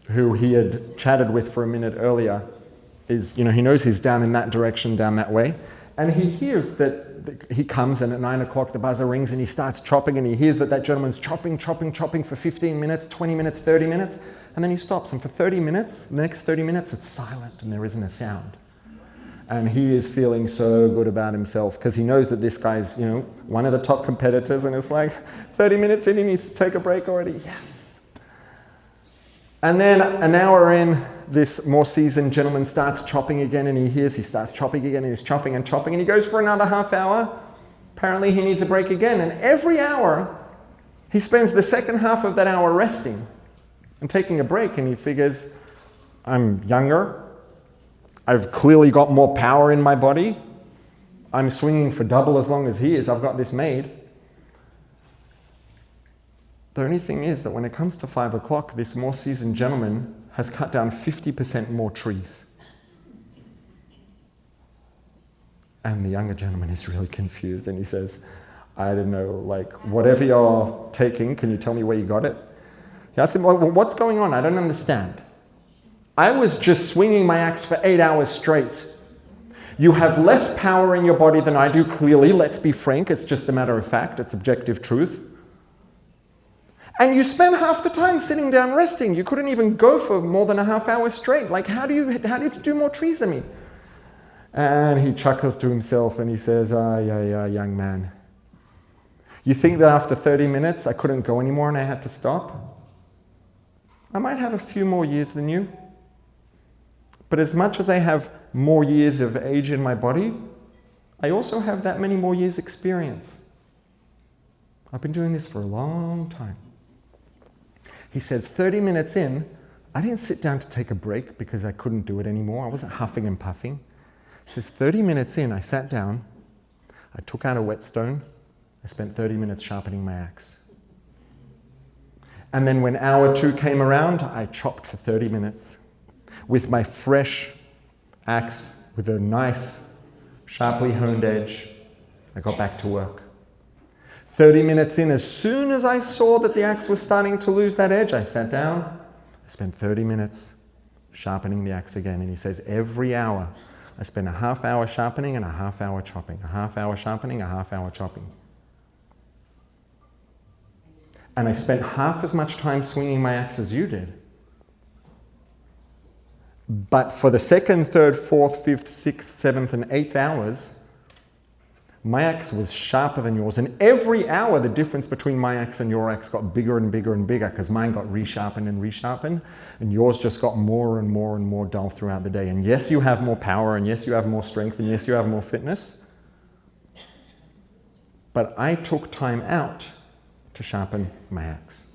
who he had chatted with for a minute earlier, he knows he's down in that direction, down that way. And he hears that he comes, and at 9 o'clock the buzzer rings and he starts chopping, and he hears that gentleman's chopping for 15 minutes, 20 minutes, 30 minutes, and then he stops. And for 30 minutes, the next 30 minutes, it's silent and there isn't a sound. And he is feeling so good about himself because he knows that this guy's, one of the top competitors, and it's like 30 minutes in, he needs to take a break already. Yes. And then an hour in, this more seasoned gentleman starts chopping again, and he starts chopping again, and he's chopping, and he goes for another half hour. Apparently he needs a break again. And every hour, he spends the second half of that hour resting and taking a break, and he figures, I'm younger. I've clearly got more power in my body. I'm swinging for double as long as he is. I've got this made. The only thing is that when it comes to 5 o'clock, this more seasoned gentleman has cut down 50% more trees. And the younger gentleman is really confused, and he says, I don't know, whatever you're taking, can you tell me where you got it? He asked him, well, what's going on? I don't understand. I was just swinging my axe for 8 hours straight. You have less power in your body than I do, clearly. Let's be frank. It's just a matter of fact. It's objective truth. And you spend half the time sitting down resting. You couldn't even go for more than a half hour straight. How do you do more trees than me? And he chuckles to himself and he says, yeah, young man. You think that after 30 minutes I couldn't go anymore and I had to stop? I might have a few more years than you. But as much as I have more years of age in my body, I also have that many more years experience. I've been doing this for a long time. He says, 30 minutes in, I didn't sit down to take a break because I couldn't do it anymore. I wasn't huffing and puffing. He says, 30 minutes in, I sat down, I took out a whetstone, I spent 30 minutes sharpening my axe. And then when hour 2 came around, I chopped for 30 minutes with my fresh axe with a nice, sharply honed edge. I got back to work. 30 minutes in, as soon as I saw that the axe was starting to lose that edge, I sat down. I spent 30 minutes sharpening the axe again. And he says, every hour, I spend a half hour sharpening and a half hour chopping. A half hour sharpening, a half hour chopping. And I spent half as much time swinging my axe as you did. But for the 2nd, 3rd, 4th, 5th, 6th, 7th, and 8th hours, my axe was sharper than yours. And every hour, the difference between my axe and your axe got bigger and bigger and bigger because mine got resharpened and resharpened, and yours just got more and more and more dull throughout the day. And yes, you have more power, and yes, you have more strength, and yes, you have more fitness. But I took time out to sharpen my axe.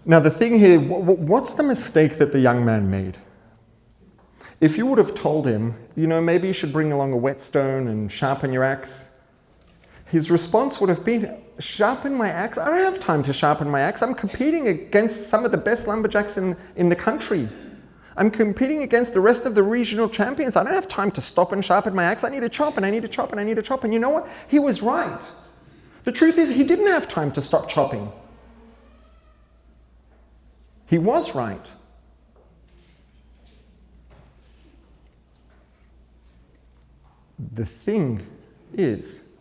Now, the thing here, what's the mistake that the young man made? If you would have told him, maybe you should bring along a whetstone and sharpen your axe, his response would have been, sharpen my axe? I don't have time to sharpen my axe. I'm competing against some of the best lumberjacks in the country. I'm competing against the rest of the regional champions. I don't have time to stop and sharpen my axe. I need to chop, and I need to chop, and I need to chop. And you know what? He was right. The truth is, he didn't have time to stop chopping. He was right. The thing is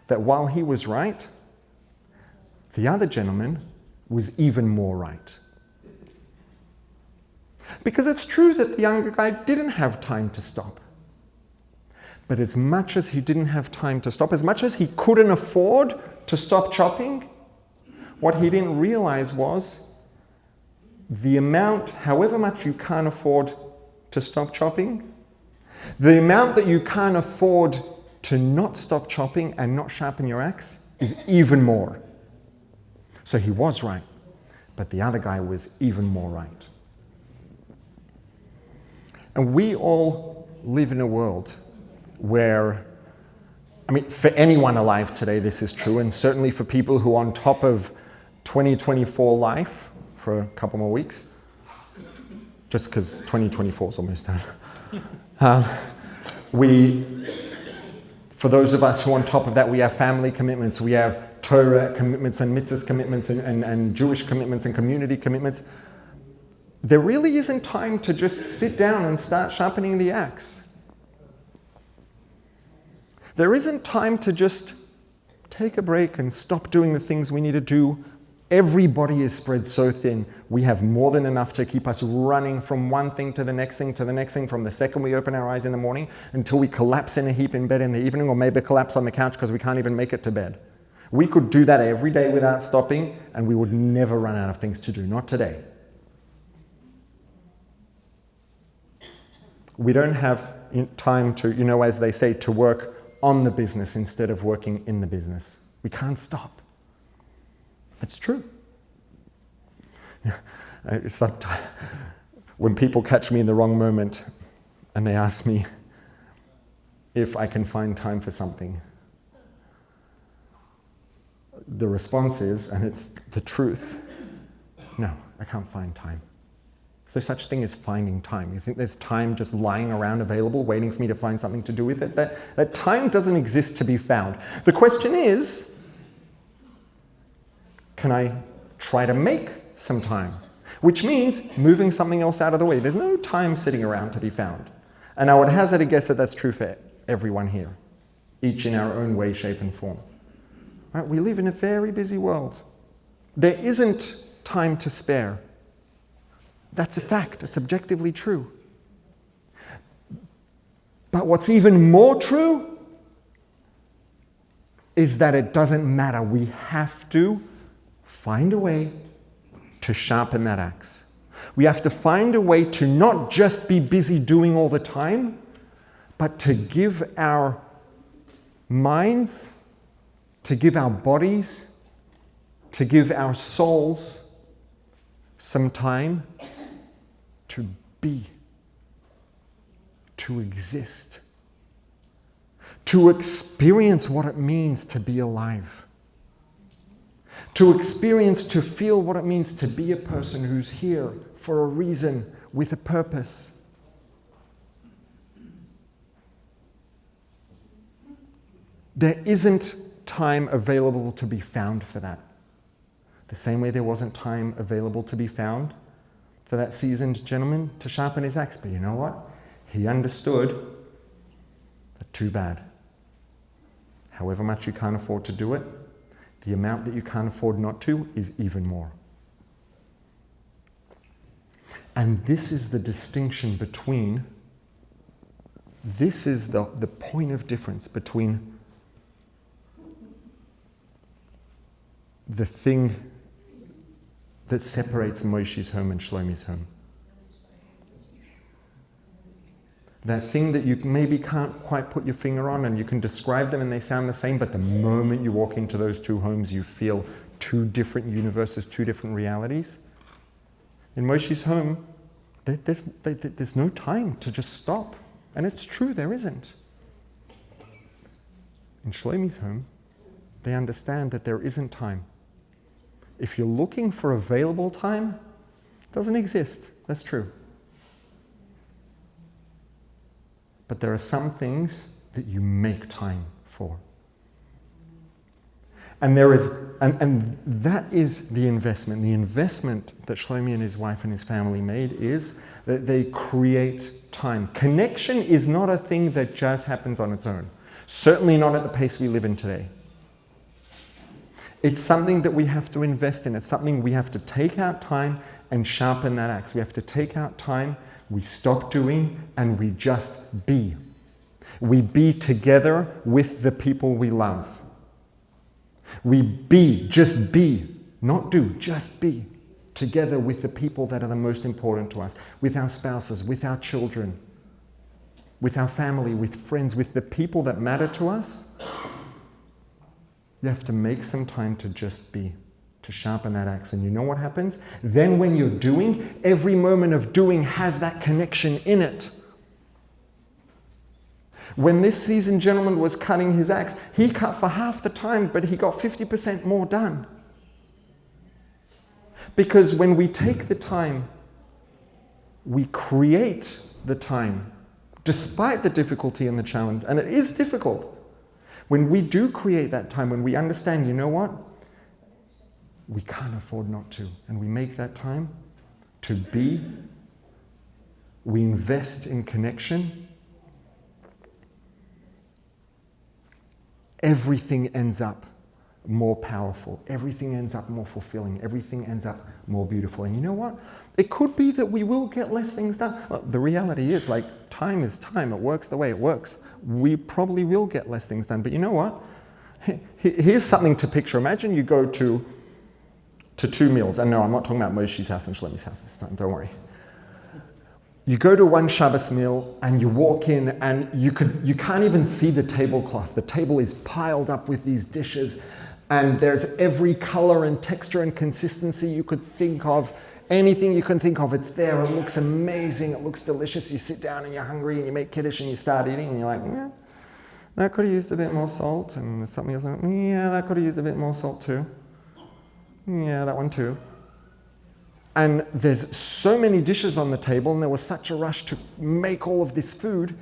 that while he was right, the other gentleman was even more right. Because it's true that the younger guy didn't have time to stop. But as much as he didn't have time to stop, as much as he couldn't afford to stop chopping, what he didn't realize was the amount, however much you can't afford to stop chopping, the amount that you can't afford to not stop chopping and not sharpen your axe is even more. So he was right, but the other guy was even more right. And we all live in a world where, for anyone alive today, this is true, and certainly for people who are on top of 2024 life for a couple more weeks, just because 2024 is almost done. For those of us who are on top of that, we have family commitments, we have Torah commitments and mitzvahs commitments and Jewish commitments and community commitments. There really isn't time to just sit down and start sharpening the axe. There isn't time to just take a break and stop doing the things we need to do. Everybody is spread so thin. We have more than enough to keep us running from one thing to the next thing to the next thing from the second we open our eyes in the morning until we collapse in a heap in bed in the evening, or maybe collapse on the couch because we can't even make it to bed. We could do that every day without stopping, and we would never run out of things to do. Not today. We don't have time to, as they say, to work on the business instead of working in the business. We can't stop. It's true. Sometimes when people catch me in the wrong moment and they ask me if I can find time for something, the response is, and it's the truth, no, I can't find time. Is there such thing as finding time? You think there's time just lying around available, waiting for me to find something to do with it? That time doesn't exist to be found. The question is, can I try to make some time? Which means moving something else out of the way. There's no time sitting around to be found. And I would hazard a guess that that's true for everyone here, each in our own way, shape, and form. Right? We live in a very busy world. There isn't time to spare. That's a fact. It's objectively true. But what's even more true is that it doesn't matter. We have to find a way to sharpen that axe. We have to find a way to not just be busy doing all the time, but to give our minds, to give our bodies, to give our souls some time to be, to exist, to experience what it means to be alive, to experience, to feel what it means to be a person who's here for a reason, with a purpose. There isn't time available to be found for that. The same way there wasn't time available to be found for that seasoned gentleman to sharpen his axe. But you know what? He understood that too bad. However much you can't afford to do it, the amount that you can't afford not to is even more. And this is the distinction between, this is the point of difference between the thing that separates Moshe's home and Shlomi's home. That thing that you maybe can't quite put your finger on, and you can describe them and they sound the same, but the moment you walk into those two homes, you feel two different universes, two different realities. In Moshe's home, there's no time to just stop. And it's true, there isn't. In Shlomi's home, they understand that there isn't time. If you're looking for available time, it doesn't exist. That's true. But there are some things that you make time for. And that is the investment. The investment that Shlomi and his wife and his family made is that they create time. Connection is not a thing that just happens on its own. Certainly not at the pace we live in today. It's something that we have to invest in. It's something we have to take out time and sharpen that axe. We have to take out time, we stop doing, and we just be. We be together with the people we love. We be, just be, not do, just be, together with the people that are the most important to us, with our spouses, with our children, with our family, with friends, with the people that matter to us. You have to make some time to just be, to sharpen that axe. And you know what happens? Then when you're doing, every moment of doing has that connection in it. When this seasoned gentleman was cutting his axe, he cut for half the time, but he got 50% more done. Because when we take the time, we create the time, despite the difficulty and the challenge. And it is difficult. When we do create that time, when we understand, you know what? We can't afford not to. And we make that time to be. We invest in connection. everything ends up more powerful. Everything ends up more fulfilling. Everything ends up more beautiful. And you know what? It could be that we will get less things done. Well, the reality is, like, time is time. It works the way it works. We probably will get less things done. But you know what? Here's something to picture. Imagine you go to 2 meals. And no, I'm not talking about Moshe's house and Shlomi's house this time. Don't worry. You go to one Shabbos meal and you walk in and you can't even see the tablecloth. The table is piled up with these dishes and there's every color and texture and consistency you could think of. Anything you can think of, it's there. It looks amazing. It looks delicious. You sit down and you're hungry and you make kiddush and you start eating and you're like, yeah, that could have used a bit more salt. And there's something else like, yeah, that could have used a bit more salt too. Yeah, that one too. And there's so many dishes on the table and there was such a rush to make all of this food.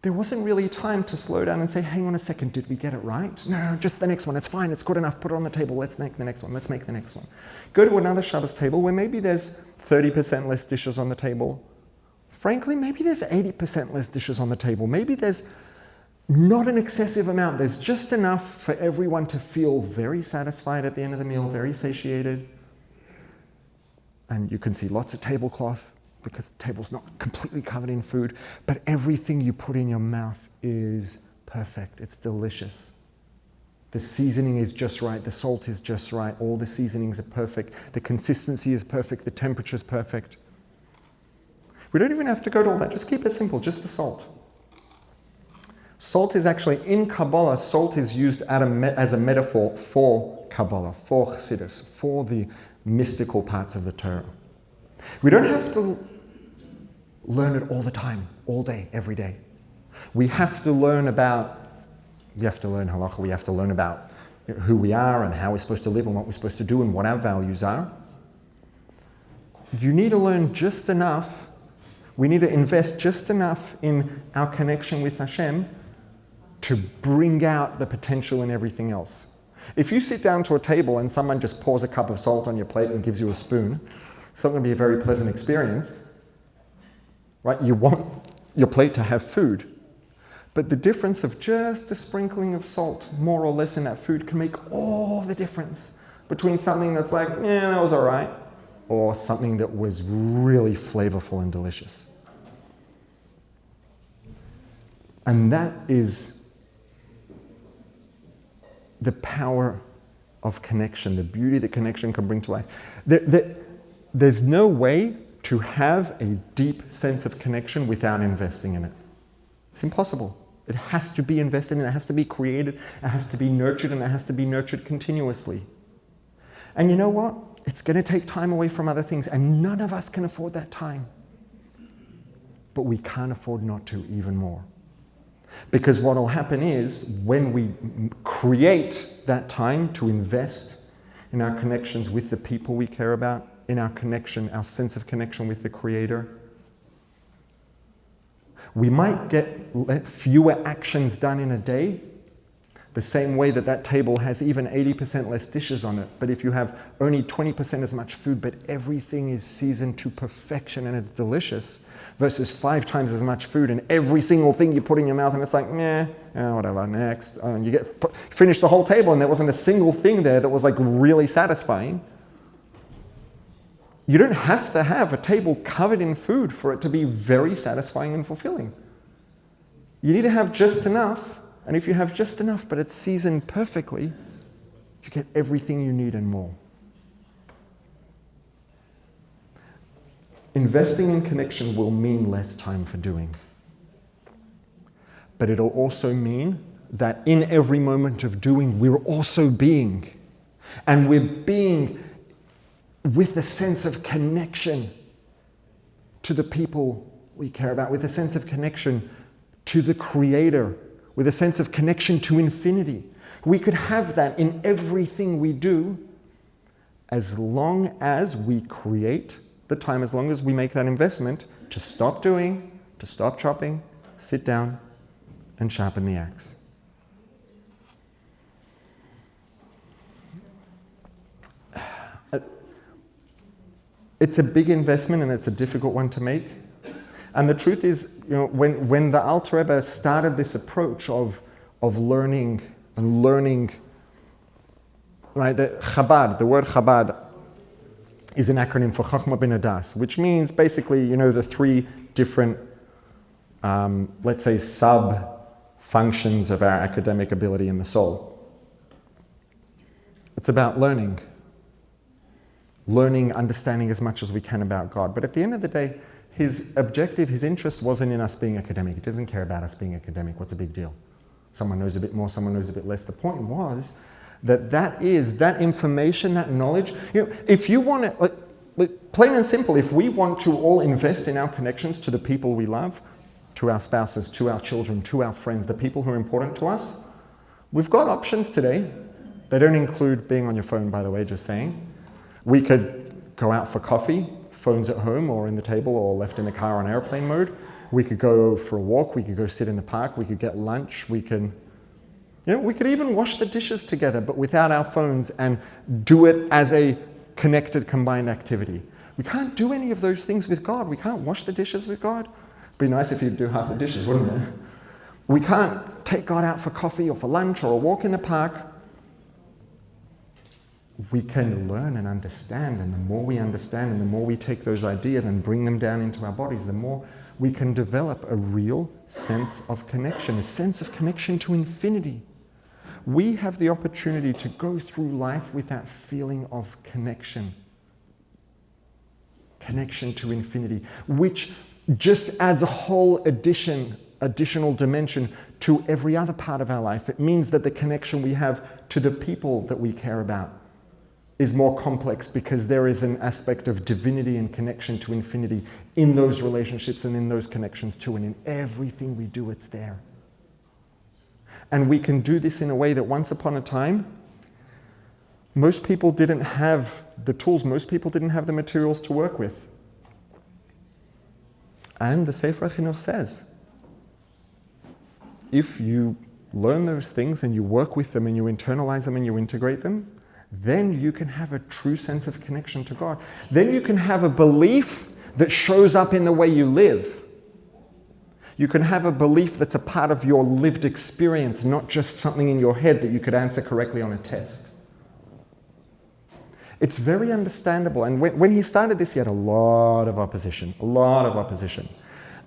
There wasn't really time to slow down and say, hang on a second, did we get it right? No, just the next one. It's fine. It's good enough. Put it on the table. Let's make the next one. Let's make the next one. Go to another Shabbos table where maybe there's 30% less dishes on the table. Frankly, maybe there's 80% less dishes on the table. Maybe there's not an excessive amount. There's just enough for everyone to feel very satisfied at the end of the meal, very satiated. And you can see lots of tablecloth because the table's not completely covered in food, but everything you put in your mouth is perfect. It's delicious. The seasoning is just right. The salt is just right. All the seasonings are perfect. The consistency is perfect. The temperature is perfect. We don't even have to go to all that. Just keep it simple, just the salt. Salt is actually, in Kabbalah, salt is used as a metaphor for Kabbalah, for Chassidus, for the mystical parts of the Torah. We don't have to learn it all the time, all day, every day. We have to learn halacha, we have to learn about who we are and how we're supposed to live and what we're supposed to do and what our values are. You need to learn just enough, we need to invest just enough in our connection with Hashem to bring out the potential in everything else. If you sit down to a table and someone just pours a cup of salt on your plate and gives you a spoon, it's not going to be a very pleasant experience, right? You want your plate to have food. But the difference of just a sprinkling of salt, more or less in that food, can make all the difference between something that's like, yeah, that was all right, or something that was really flavorful and delicious. And that is the power of connection, the beauty that connection can bring to life. There's no way to have a deep sense of connection without investing in it. It's impossible. It has to be invested in, it has to be created, it has to be nurtured, and it has to be nurtured continuously. And you know what? It's going to take time away from other things, and none of us can afford that time. But we can't afford not to even more. Because what will happen is, when we create that time to invest in our connections with the people we care about, in our connection, our sense of connection with the Creator, we might get fewer actions done in a day, the same way that table has even 80% less dishes on it. But if you have only 20% as much food, but everything is seasoned to perfection and it's delicious, versus 5 times as much food and every single thing you put in your mouth and it's like, whatever, next. And you finish the whole table and there wasn't a single thing there that was like really satisfying. You don't have to have a table covered in food for it to be very satisfying and fulfilling. You need to have just enough, and if you have just enough but it's seasoned perfectly, you get everything you need and more. Investing in connection will mean less time for doing. But it'll also mean that in every moment of doing, we're also being. And we're being with a sense of connection to the people we care about, with a sense of connection to the Creator, with a sense of connection to infinity. We could have that in everything we do as long as we create the time, as long as we make that investment to stop doing, to stop chopping, sit down, and sharpen the axe. It's a big investment and it's a difficult one to make. And the truth is, when the Alter Rebbe started this approach of learning and learning, right? The word Chabad is an acronym for Chachma bin Adas, which means basically, the three different, let's say, sub-functions of our academic ability in the soul. It's about learning, understanding as much as we can about God. But at the end of the day, his objective, his interest wasn't in us being academic. He doesn't care about us being academic. What's the big deal? Someone knows a bit more, someone knows a bit less. The point was that information, that knowledge, if you want to, like, plain and simple, if we want to all invest in our connections to the people we love, to our spouses, to our children, to our friends, the people who are important to us, we've got options today. They don't include being on your phone, by the way, just saying. We could go out for coffee, phones at home or in the table or left in the car on airplane mode. We could go for a walk, we could go sit in the park, we could get lunch, we could even wash the dishes together, but without our phones, and do it as a connected, combined activity. We can't do any of those things with God. We can't wash the dishes with God. It'd be nice if you'd do half the dishes, wouldn't it? We can't take God out for coffee or for lunch or a walk in the park. We can learn and understand, and the more we understand and the more we take those ideas and bring them down into our bodies, the more we can develop a real sense of connection, a sense of connection to infinity. We have the opportunity to go through life with that feeling of connection to infinity, which just adds a whole additional dimension to every other part of our life. It means that the connection we have to the people that we care about is more complex, because there is an aspect of divinity and connection to infinity in those relationships and in those connections too, and in everything we do, it's there. And we can do this in a way that once upon a time, most people didn't have the tools, most people didn't have the materials to work with. And the Sefer Chinuch says, if you learn those things and you work with them and you internalize them and you integrate them, then you can have a true sense of connection to God. Then you can have a belief that shows up in the way you live. You can have a belief that's a part of your lived experience, not just something in your head that you could answer correctly on a test. It's very understandable. And when he started this, he had a lot of opposition.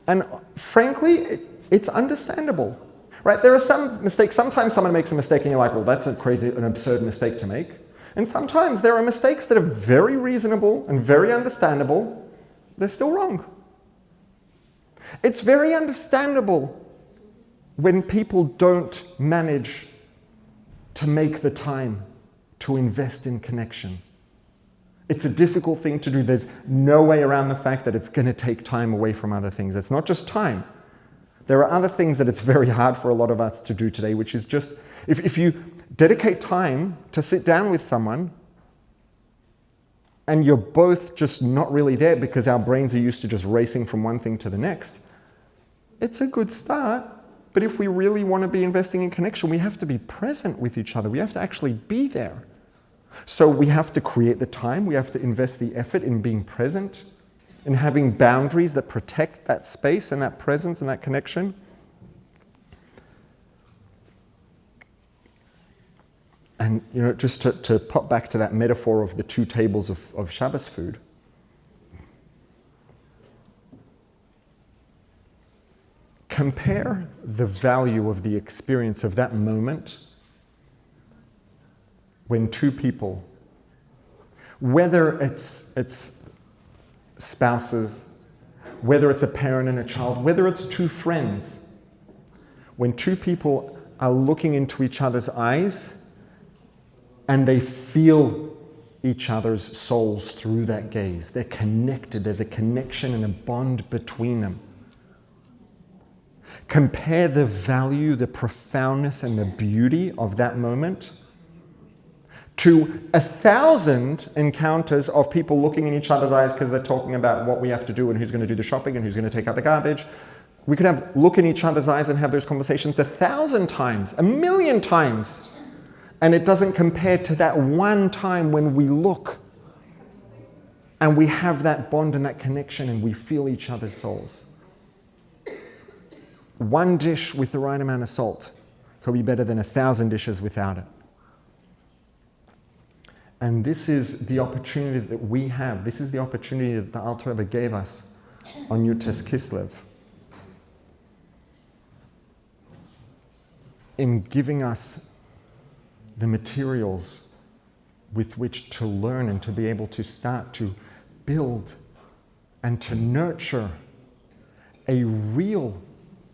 And frankly, it's understandable. Right? There are some mistakes. Sometimes someone makes a mistake and you're like, well, that's an absurd mistake to make. And sometimes there are mistakes that are very reasonable and very understandable. They're still wrong. It's very understandable when people don't manage to make the time to invest in connection. It's a difficult thing to do. There's no way around the fact that it's going to take time away from other things. It's not just time. There are other things that it's very hard for a lot of us to do today, which is just, if you dedicate time to sit down with someone and you're both just not really there because our brains are used to just racing from one thing to the next, it's a good start. But if we really want to be investing in connection, we have to be present with each other. We have to actually be there. So we have to create the time. We have to invest the effort in being present, in having boundaries that protect that space and that presence and that connection. And just to pop back to that metaphor of the two tables of Shabbos food. Compare the value of the experience of that moment when two people, whether it's spouses, whether it's a parent and a child, whether it's two friends, when two people are looking into each other's eyes and they feel each other's souls through that gaze. They're connected. There's a connection and a bond between them. Compare the value, the profoundness, and the beauty of that moment to 1,000 encounters of people looking in each other's eyes because they're talking about what we have to do and who's going to do the shopping and who's going to take out the garbage. We could look in each other's eyes and have those conversations 1,000 times, 1,000,000 times. And it doesn't compare to that one time when we look and we have that bond and that connection and we feel each other's souls. One dish with the right amount of salt Could be better than 1,000 dishes without it. And this is the opportunity that we have. This is the opportunity that the Alter Rebbe gave us on Yutes Kislev. In giving us the materials with which to learn and to be able to start to build and to nurture a real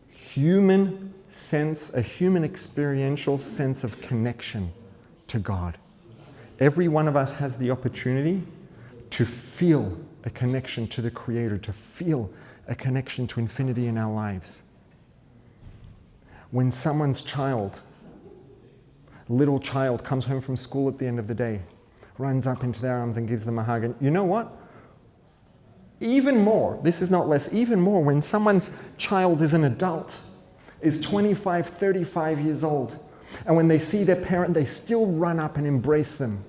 human sense, a human experiential sense of connection to God. Every one of us has the opportunity to feel a connection to the Creator, to feel a connection to infinity in our lives. When someone's little child comes home from school at the end of the day, runs up into their arms and gives them a hug, and you know what? Even more, this is not less, even more when someone's child is an adult, is 25, 35 years old, and when they see their parent, they still run up and embrace them.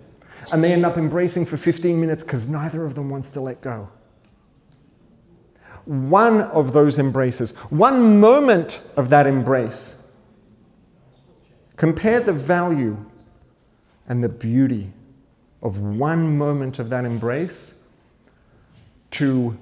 And they end up embracing for 15 minutes because neither of them wants to let go. One of those embraces, one moment of that embrace, compare the value and the beauty of one moment of that embrace to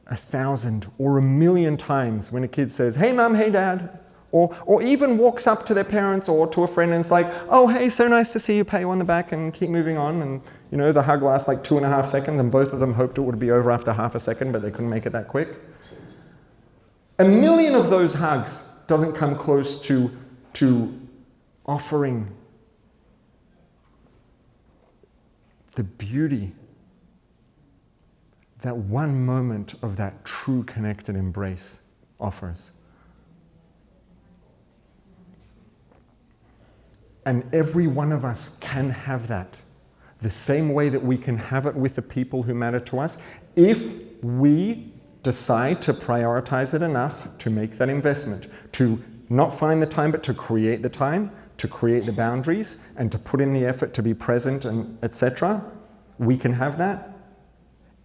1,000 or 1,000,000 times when a kid says, "Hey mom, hey dad," or even walks up to their parents or to a friend and it's like, "Oh hey, so nice to see you," pat you on the back and keep moving on. And you know, the hug lasts like 2.5 seconds and both of them hoped it would be over after half a second, but they couldn't make it that quick. 1,000,000 of those hugs doesn't come close to offering the beauty that one moment of that true connected embrace offers. And every one of us can have that, the same way that we can have it with the people who matter to us, if we decide to prioritize it enough to make that investment, to not find the time, but to create the time, to create the boundaries, and to put in the effort to be present, and etc. We can have that.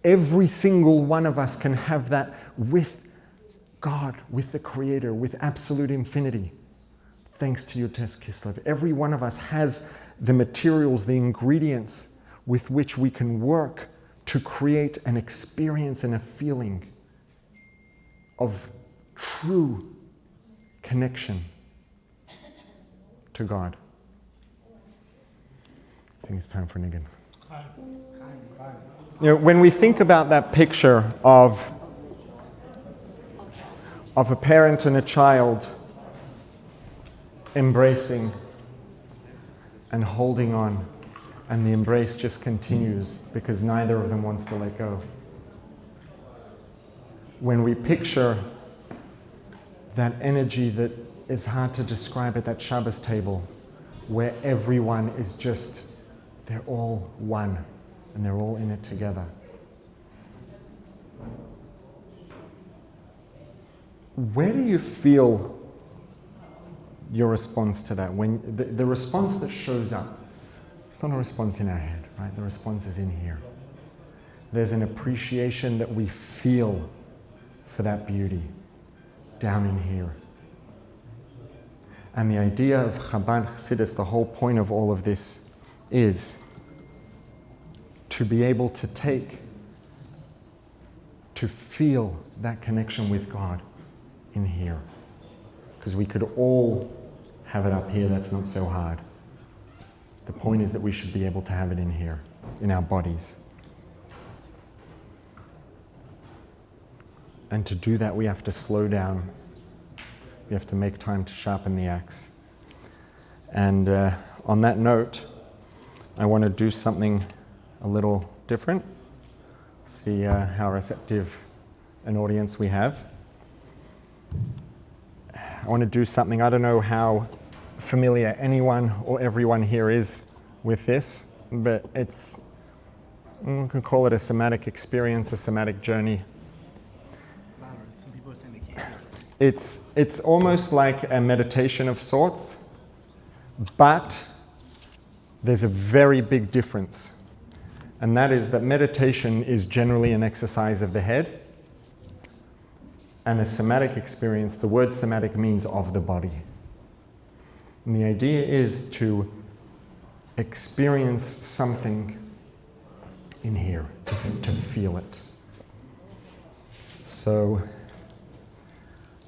Every single one of us can have that with God, with the Creator, with absolute infinity. Thanks to Yutes Kislev. Every one of us has the materials, the ingredients with which we can work to create an experience and a feeling of true connection to God. I think it's time for Niggin. You know, when we think about that picture of a parent and a child embracing and holding on, and the embrace just continues because neither of them wants to let go. When we picture that energy that is hard to describe at that Shabbos table, where everyone is just, they're all one, and they're all in it together. Where do you feel your response to that? When the response that shows up, it's not a response in our head, right? The response is in here. There's an appreciation that we feel for that beauty down in here. And the idea of Chabad Chassidus, the whole point of all of this is to be able to feel that connection with God in here. Because we could all have it up here, that's not so hard. The point is that we should be able to have it in here, in our bodies. And to do that, we have to slow down. We have to make time to sharpen the axe. And on that note, I want to do something a little different. See how receptive an audience we have. I want to do something, I don't know how familiar anyone or everyone here is with this, but it's, we can call it a somatic experience, a somatic journey. Some people are saying they can't. It's almost like a meditation of sorts, but there's a very big difference. And that is that meditation is generally an exercise of the head. And a somatic experience, the word somatic means of the body. And the idea is to experience something in here, to feel it. So,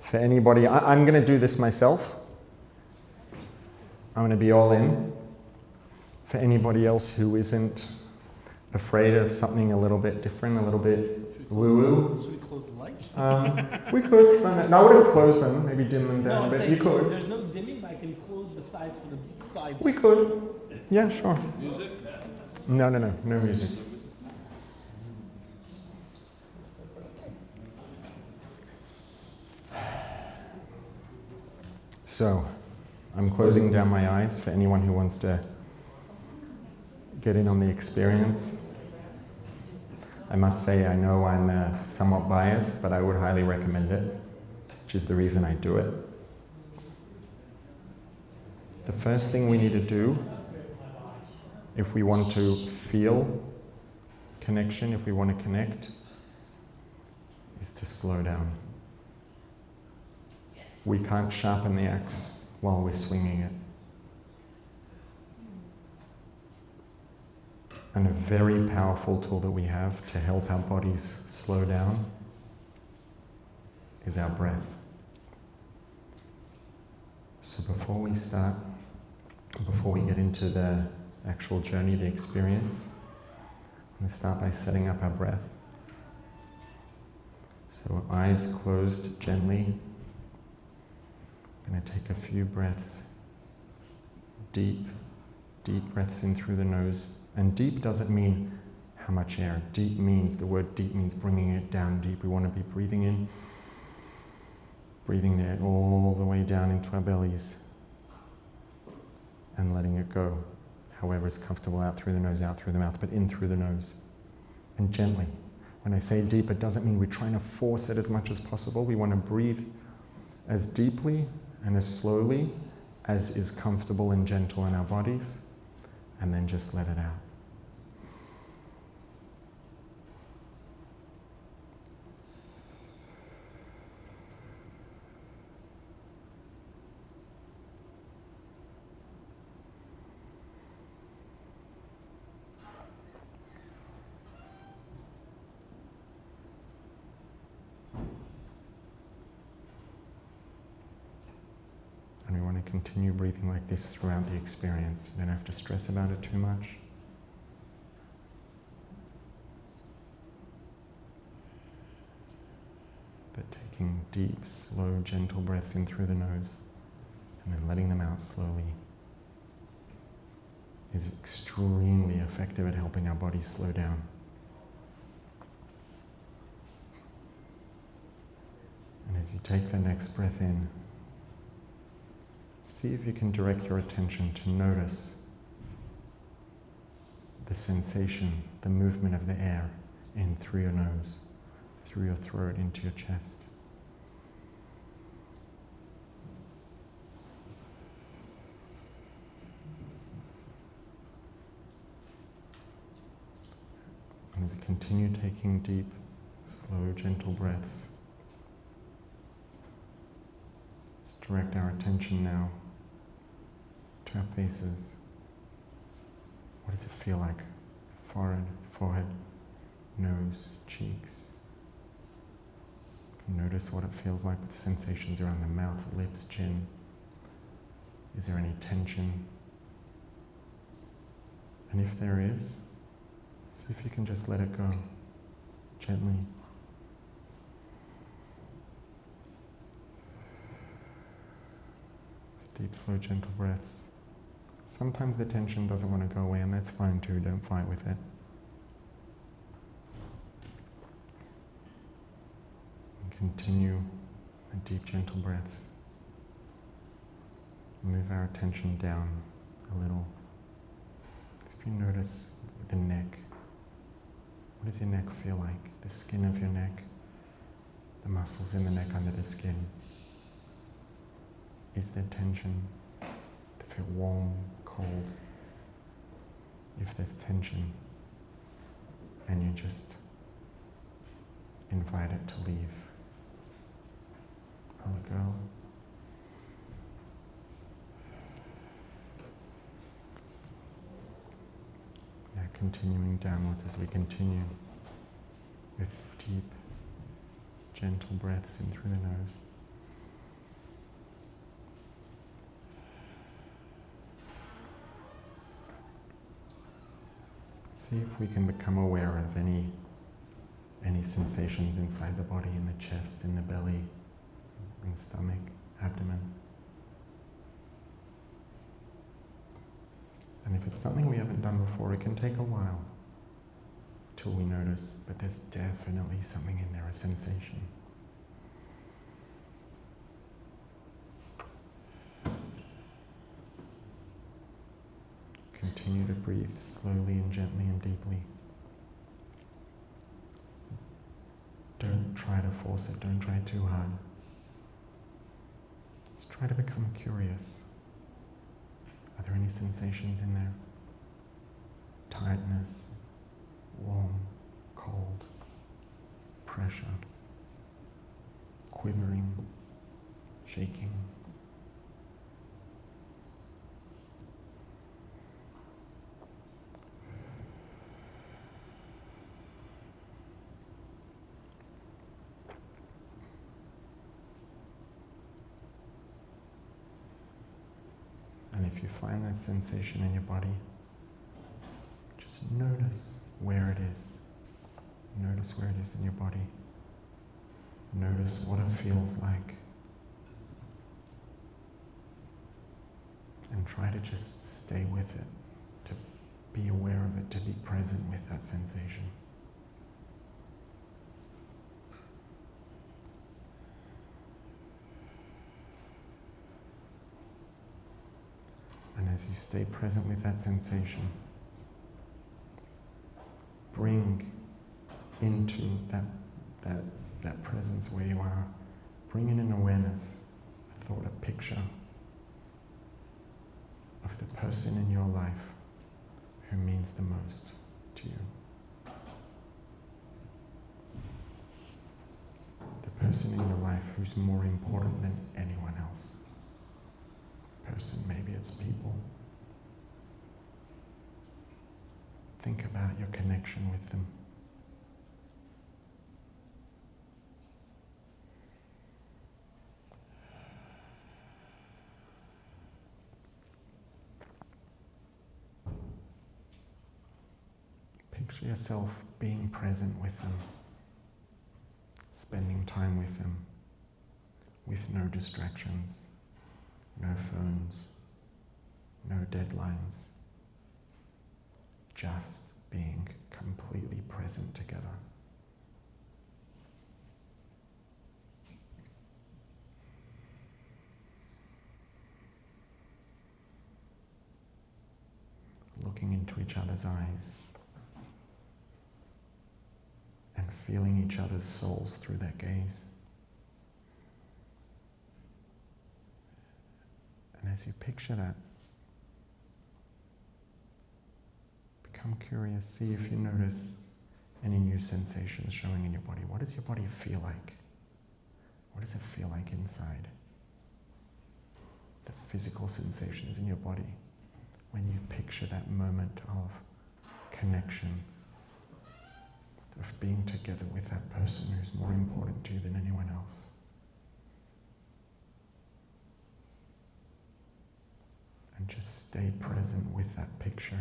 for anybody, I'm going to do this myself. I'm going to be all in. For anybody else who isn't afraid of something a little bit different, a little bit woo-woo. Should we close the lights? We could. No, I wouldn't close them. Maybe dim them No, down, I'm but saying you could. there's no dimming, but I can close the side for the side. We could. Yeah, sure. Music? No music. So, I'm closing down my eyes for anyone who wants to get in on the experience. I must say, I know I'm somewhat biased, but I would highly recommend it, which is the reason I do it. The first thing we need to do, if we want to feel connection, if we want to connect, is to slow down. We can't sharpen the axe while we're swinging it. And a very powerful tool that we have to help our bodies slow down is our breath. So before we start, before we get into the actual journey, the experience, I'm going to start by setting up our breath. So eyes closed gently. I'm going to take a few breaths, deep breaths in through the nose. And deep doesn't mean how much air. Deep means, the word deep means bringing it down deep. We want to be breathing in, breathing there all the way down into our bellies, and letting it go, however is comfortable, out through the nose, out through the mouth, but in through the nose. And gently. When I say deep, it doesn't mean we're trying to force it as much as possible. We want to breathe as deeply and as slowly as is comfortable and gentle in our bodies, and then just let it out. And we want to continue breathing like this throughout the experience. You don't have to stress about it too much. But taking deep, slow, gentle breaths in through the nose and then letting them out slowly is extremely effective at helping our bodies slow down. And as you take the next breath in, see if you can direct your attention to notice the sensation, the movement of the air in through your nose, through your throat, into your chest. And as you continue taking deep, slow, gentle breaths, let's direct our attention now to our faces. What does it feel like? Forehead, nose, cheeks. Notice what it feels like with the sensations around the mouth, lips, chin. Is there any tension? And if there is, see if you can just let it go gently. With deep, slow, gentle breaths. Sometimes the tension doesn't want to go away, and that's fine too. Don't fight with it. And continue with deep, gentle breaths. Move our attention down a little. If you notice the neck, what does your neck feel like? The skin of your neck, the muscles in the neck under the skin. Is there tension? To feel warm, cold? If there's tension, and you just invite it to leave, let it go. continuing downwards as we continue with deep, gentle breaths in through the nose. See if we can become aware of any sensations inside the body, in the chest, in the belly, in the stomach, abdomen. And if it's something we haven't done before, it can take a while till we notice, but there's definitely something in there, a sensation. Continue to breathe slowly and gently and deeply. Don't try to force it, don't try too hard. Just try to become curious. Are there any sensations in there? Tightness, warm, cold, pressure, quivering, shaking. And if you find that sensation in your body, just notice where it is. Notice where it is in your body. Notice what it feels like. And try to just stay with it, to be aware of it, to be present with that sensation. And as you stay present with that sensation, bring into that presence where you are, bring in an awareness, a thought, a picture of the person in your life who means the most to you. The person in your life who's more important than anyone else. Person, maybe it's people. Think about your connection with them. Picture yourself being present with them, spending time with them, with no distractions. No phones, no deadlines, just being completely present together. Looking into each other's eyes and feeling each other's souls through their gaze. And as you picture that, become curious, see if you notice any new sensations showing in your body. What does your body feel like? What does it feel like inside? The physical sensations in your body when you picture that moment of connection, of being together with that person who's more important to you than anyone else. And just stay present with that picture.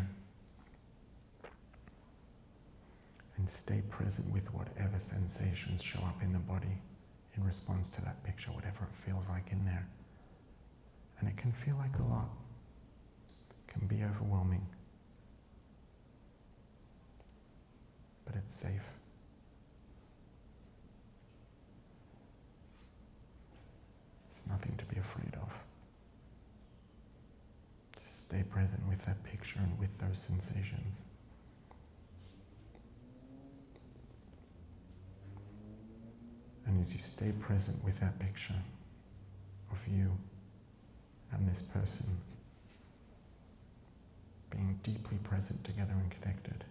And stay present with whatever sensations show up in the body in response to that picture, whatever it feels like in there. And it can feel like a lot. It can be overwhelming. But it's safe. It's nothing to be afraid of. Stay present with that picture and with those sensations. And as you stay present with that picture of you and this person being deeply present together and connected,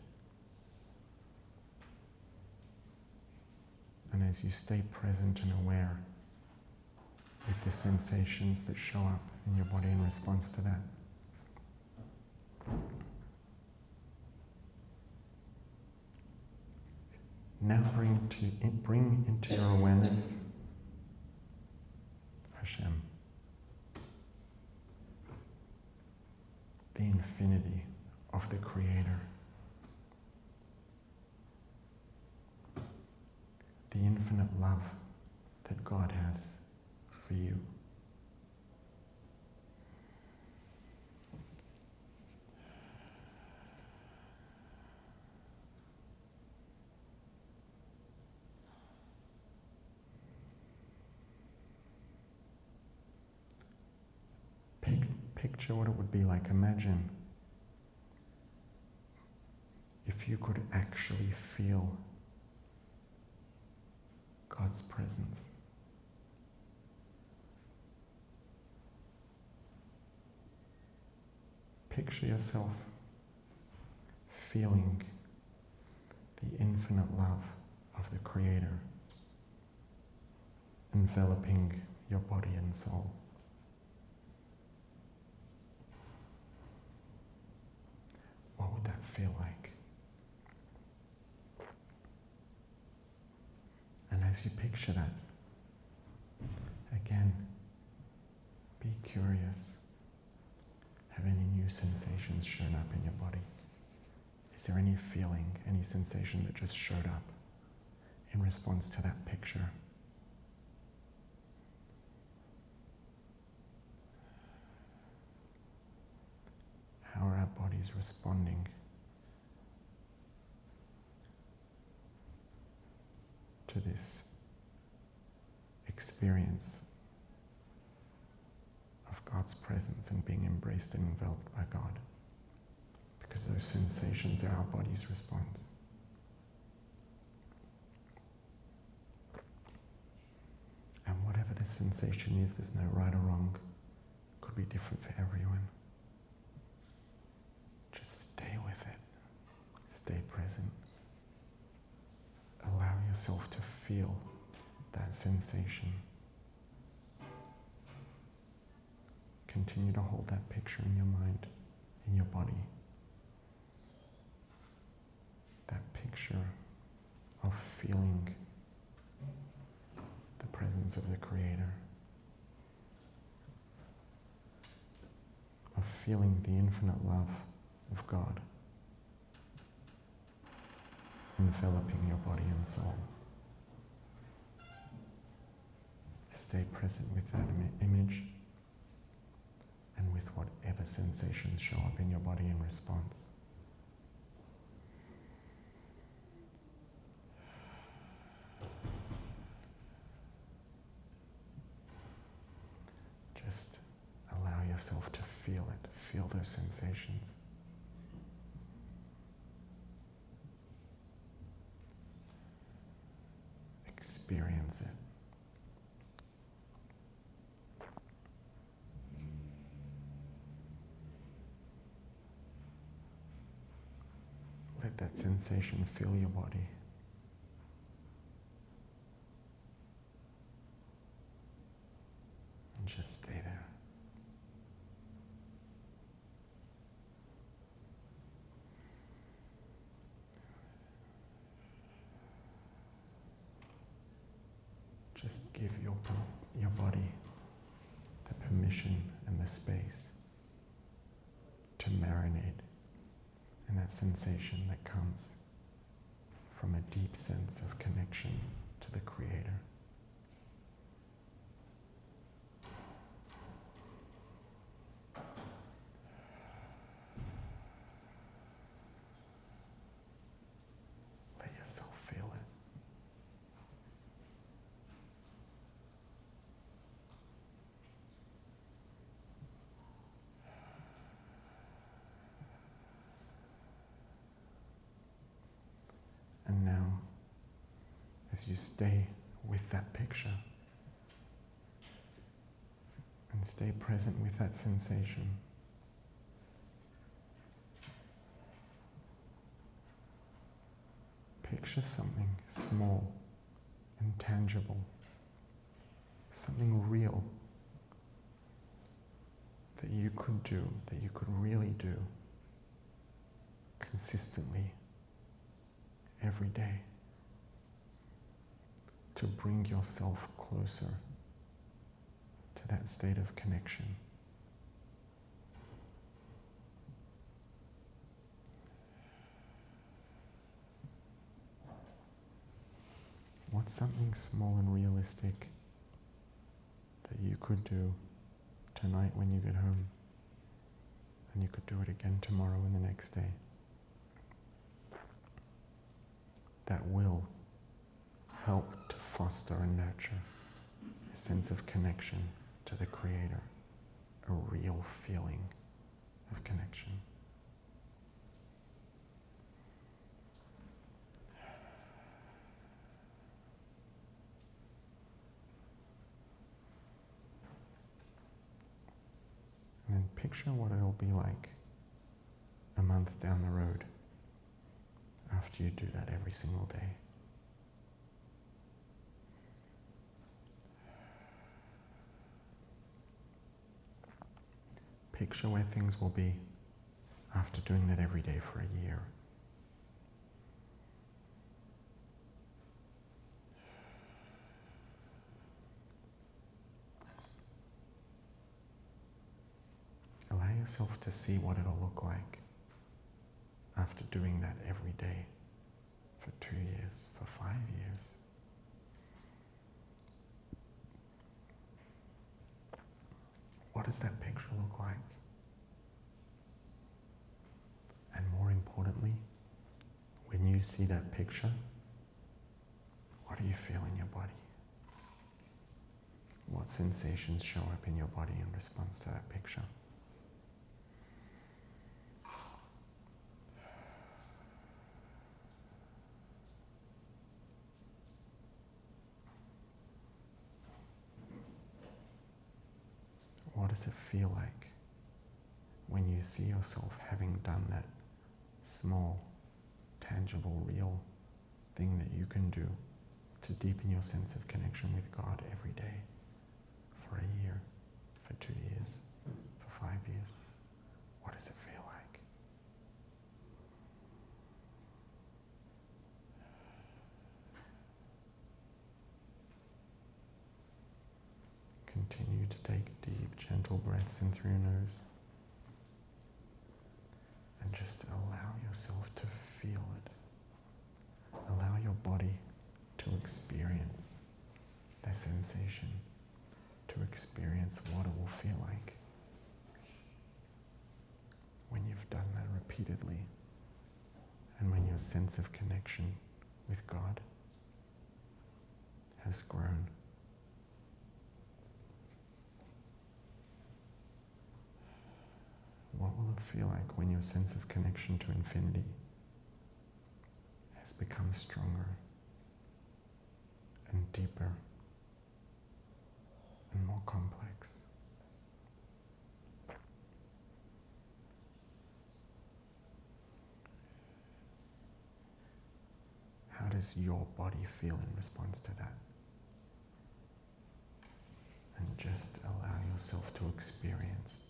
and as you stay present and aware with the sensations that show up in your body in response to that, Now bring into your awareness Hashem, the infinity of the Creator, the infinite love that God has for you. Picture what it would be like. Imagine if you could actually feel God's presence. Picture yourself feeling the infinite love of the Creator enveloping your body and soul. What would that feel like? And as you picture that, again, be curious. Have any new sensations shown up in your body? Is there any feeling, any sensation that just showed up in response to that picture? How are our bodies responding to this experience of God's presence and being embraced and enveloped by God? Because those sensations are our body's response. And whatever the sensation is, there's no right or wrong. It could be different for everyone. Just stay with it. Stay present. Allow yourself to feel that sensation. Continue to hold that picture in your mind, in your body. That picture of feeling the presence of the Creator, of feeling the infinite love of God enveloping your body and soul. Stay present with that image and with whatever sensations show up in your body in response. Just allow yourself to feel it, feel those sensations. Experience it. Let that sensation fill your body. And just stay there. Just give your body the permission and the space to marinate in that sensation that comes from a deep sense of connection to the Creator. Let yourself feel it. And now, as you stay with that picture and stay present with that sensation, picture something small and tangible, something real that you could do, that you could really do consistently every day. to bring yourself closer to that state of connection. What's something small and realistic that you could do tonight when you get home, and you could do it again tomorrow and the next day, that will help to foster and nurture a sense of connection to the Creator, a real feeling of connection? And then picture what it'll be like a month down the road after you do that every single day. Picture where things will be after doing that every day for a year. Allow yourself to see what it'll look like after doing that every day for 2 years, for 5 years. What does that picture look like? And more importantly, when you see that picture, what do you feel in your body? What sensations show up in your body in response to that picture? What does it feel like when you see yourself having done that small, tangible, real thing that you can do to deepen your sense of connection with God every day for a year, for 2 years, for 5 years? What does it feel like? Continue to take deep, gentle breaths in through your nose. And just allow yourself to feel it. Allow your body to experience the sensation, to experience what it will feel like when you've done that repeatedly, and when your sense of connection with God has grown. What will it feel like when your sense of connection to infinity has become stronger and deeper and more complex? How does your body feel in response to that? And just allow yourself to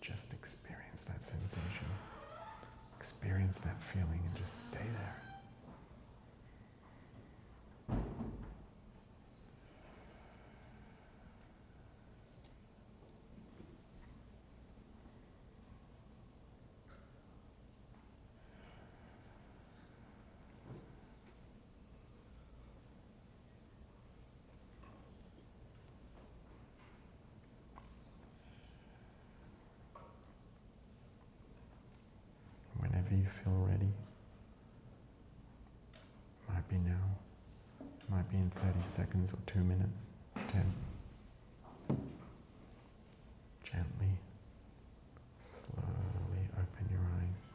just experience that sensation. Experience that feeling and just stay there. Whenever you feel ready, might be now, might be in 30 seconds or 2 minutes, 10. Gently, slowly open your eyes.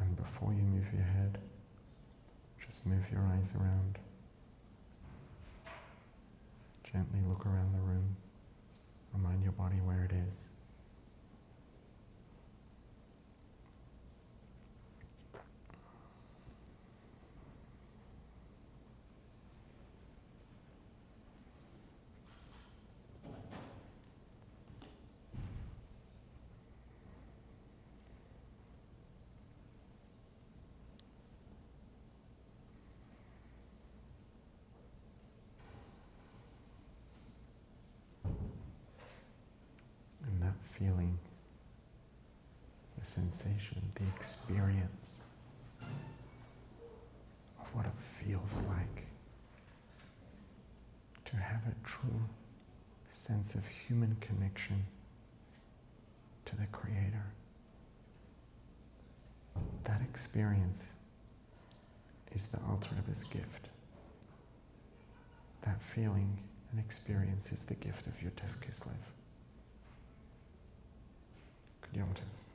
And before you move your head, just move your eyes around. Gently look around the room. Remind your body where it is. feeling, the sensation, the experience of what it feels like to have a true sense of human connection to the Creator. That experience is the Alter Rebbe's gift. That feeling and experience is the gift of your Tes Kislev. Good Yom Tov.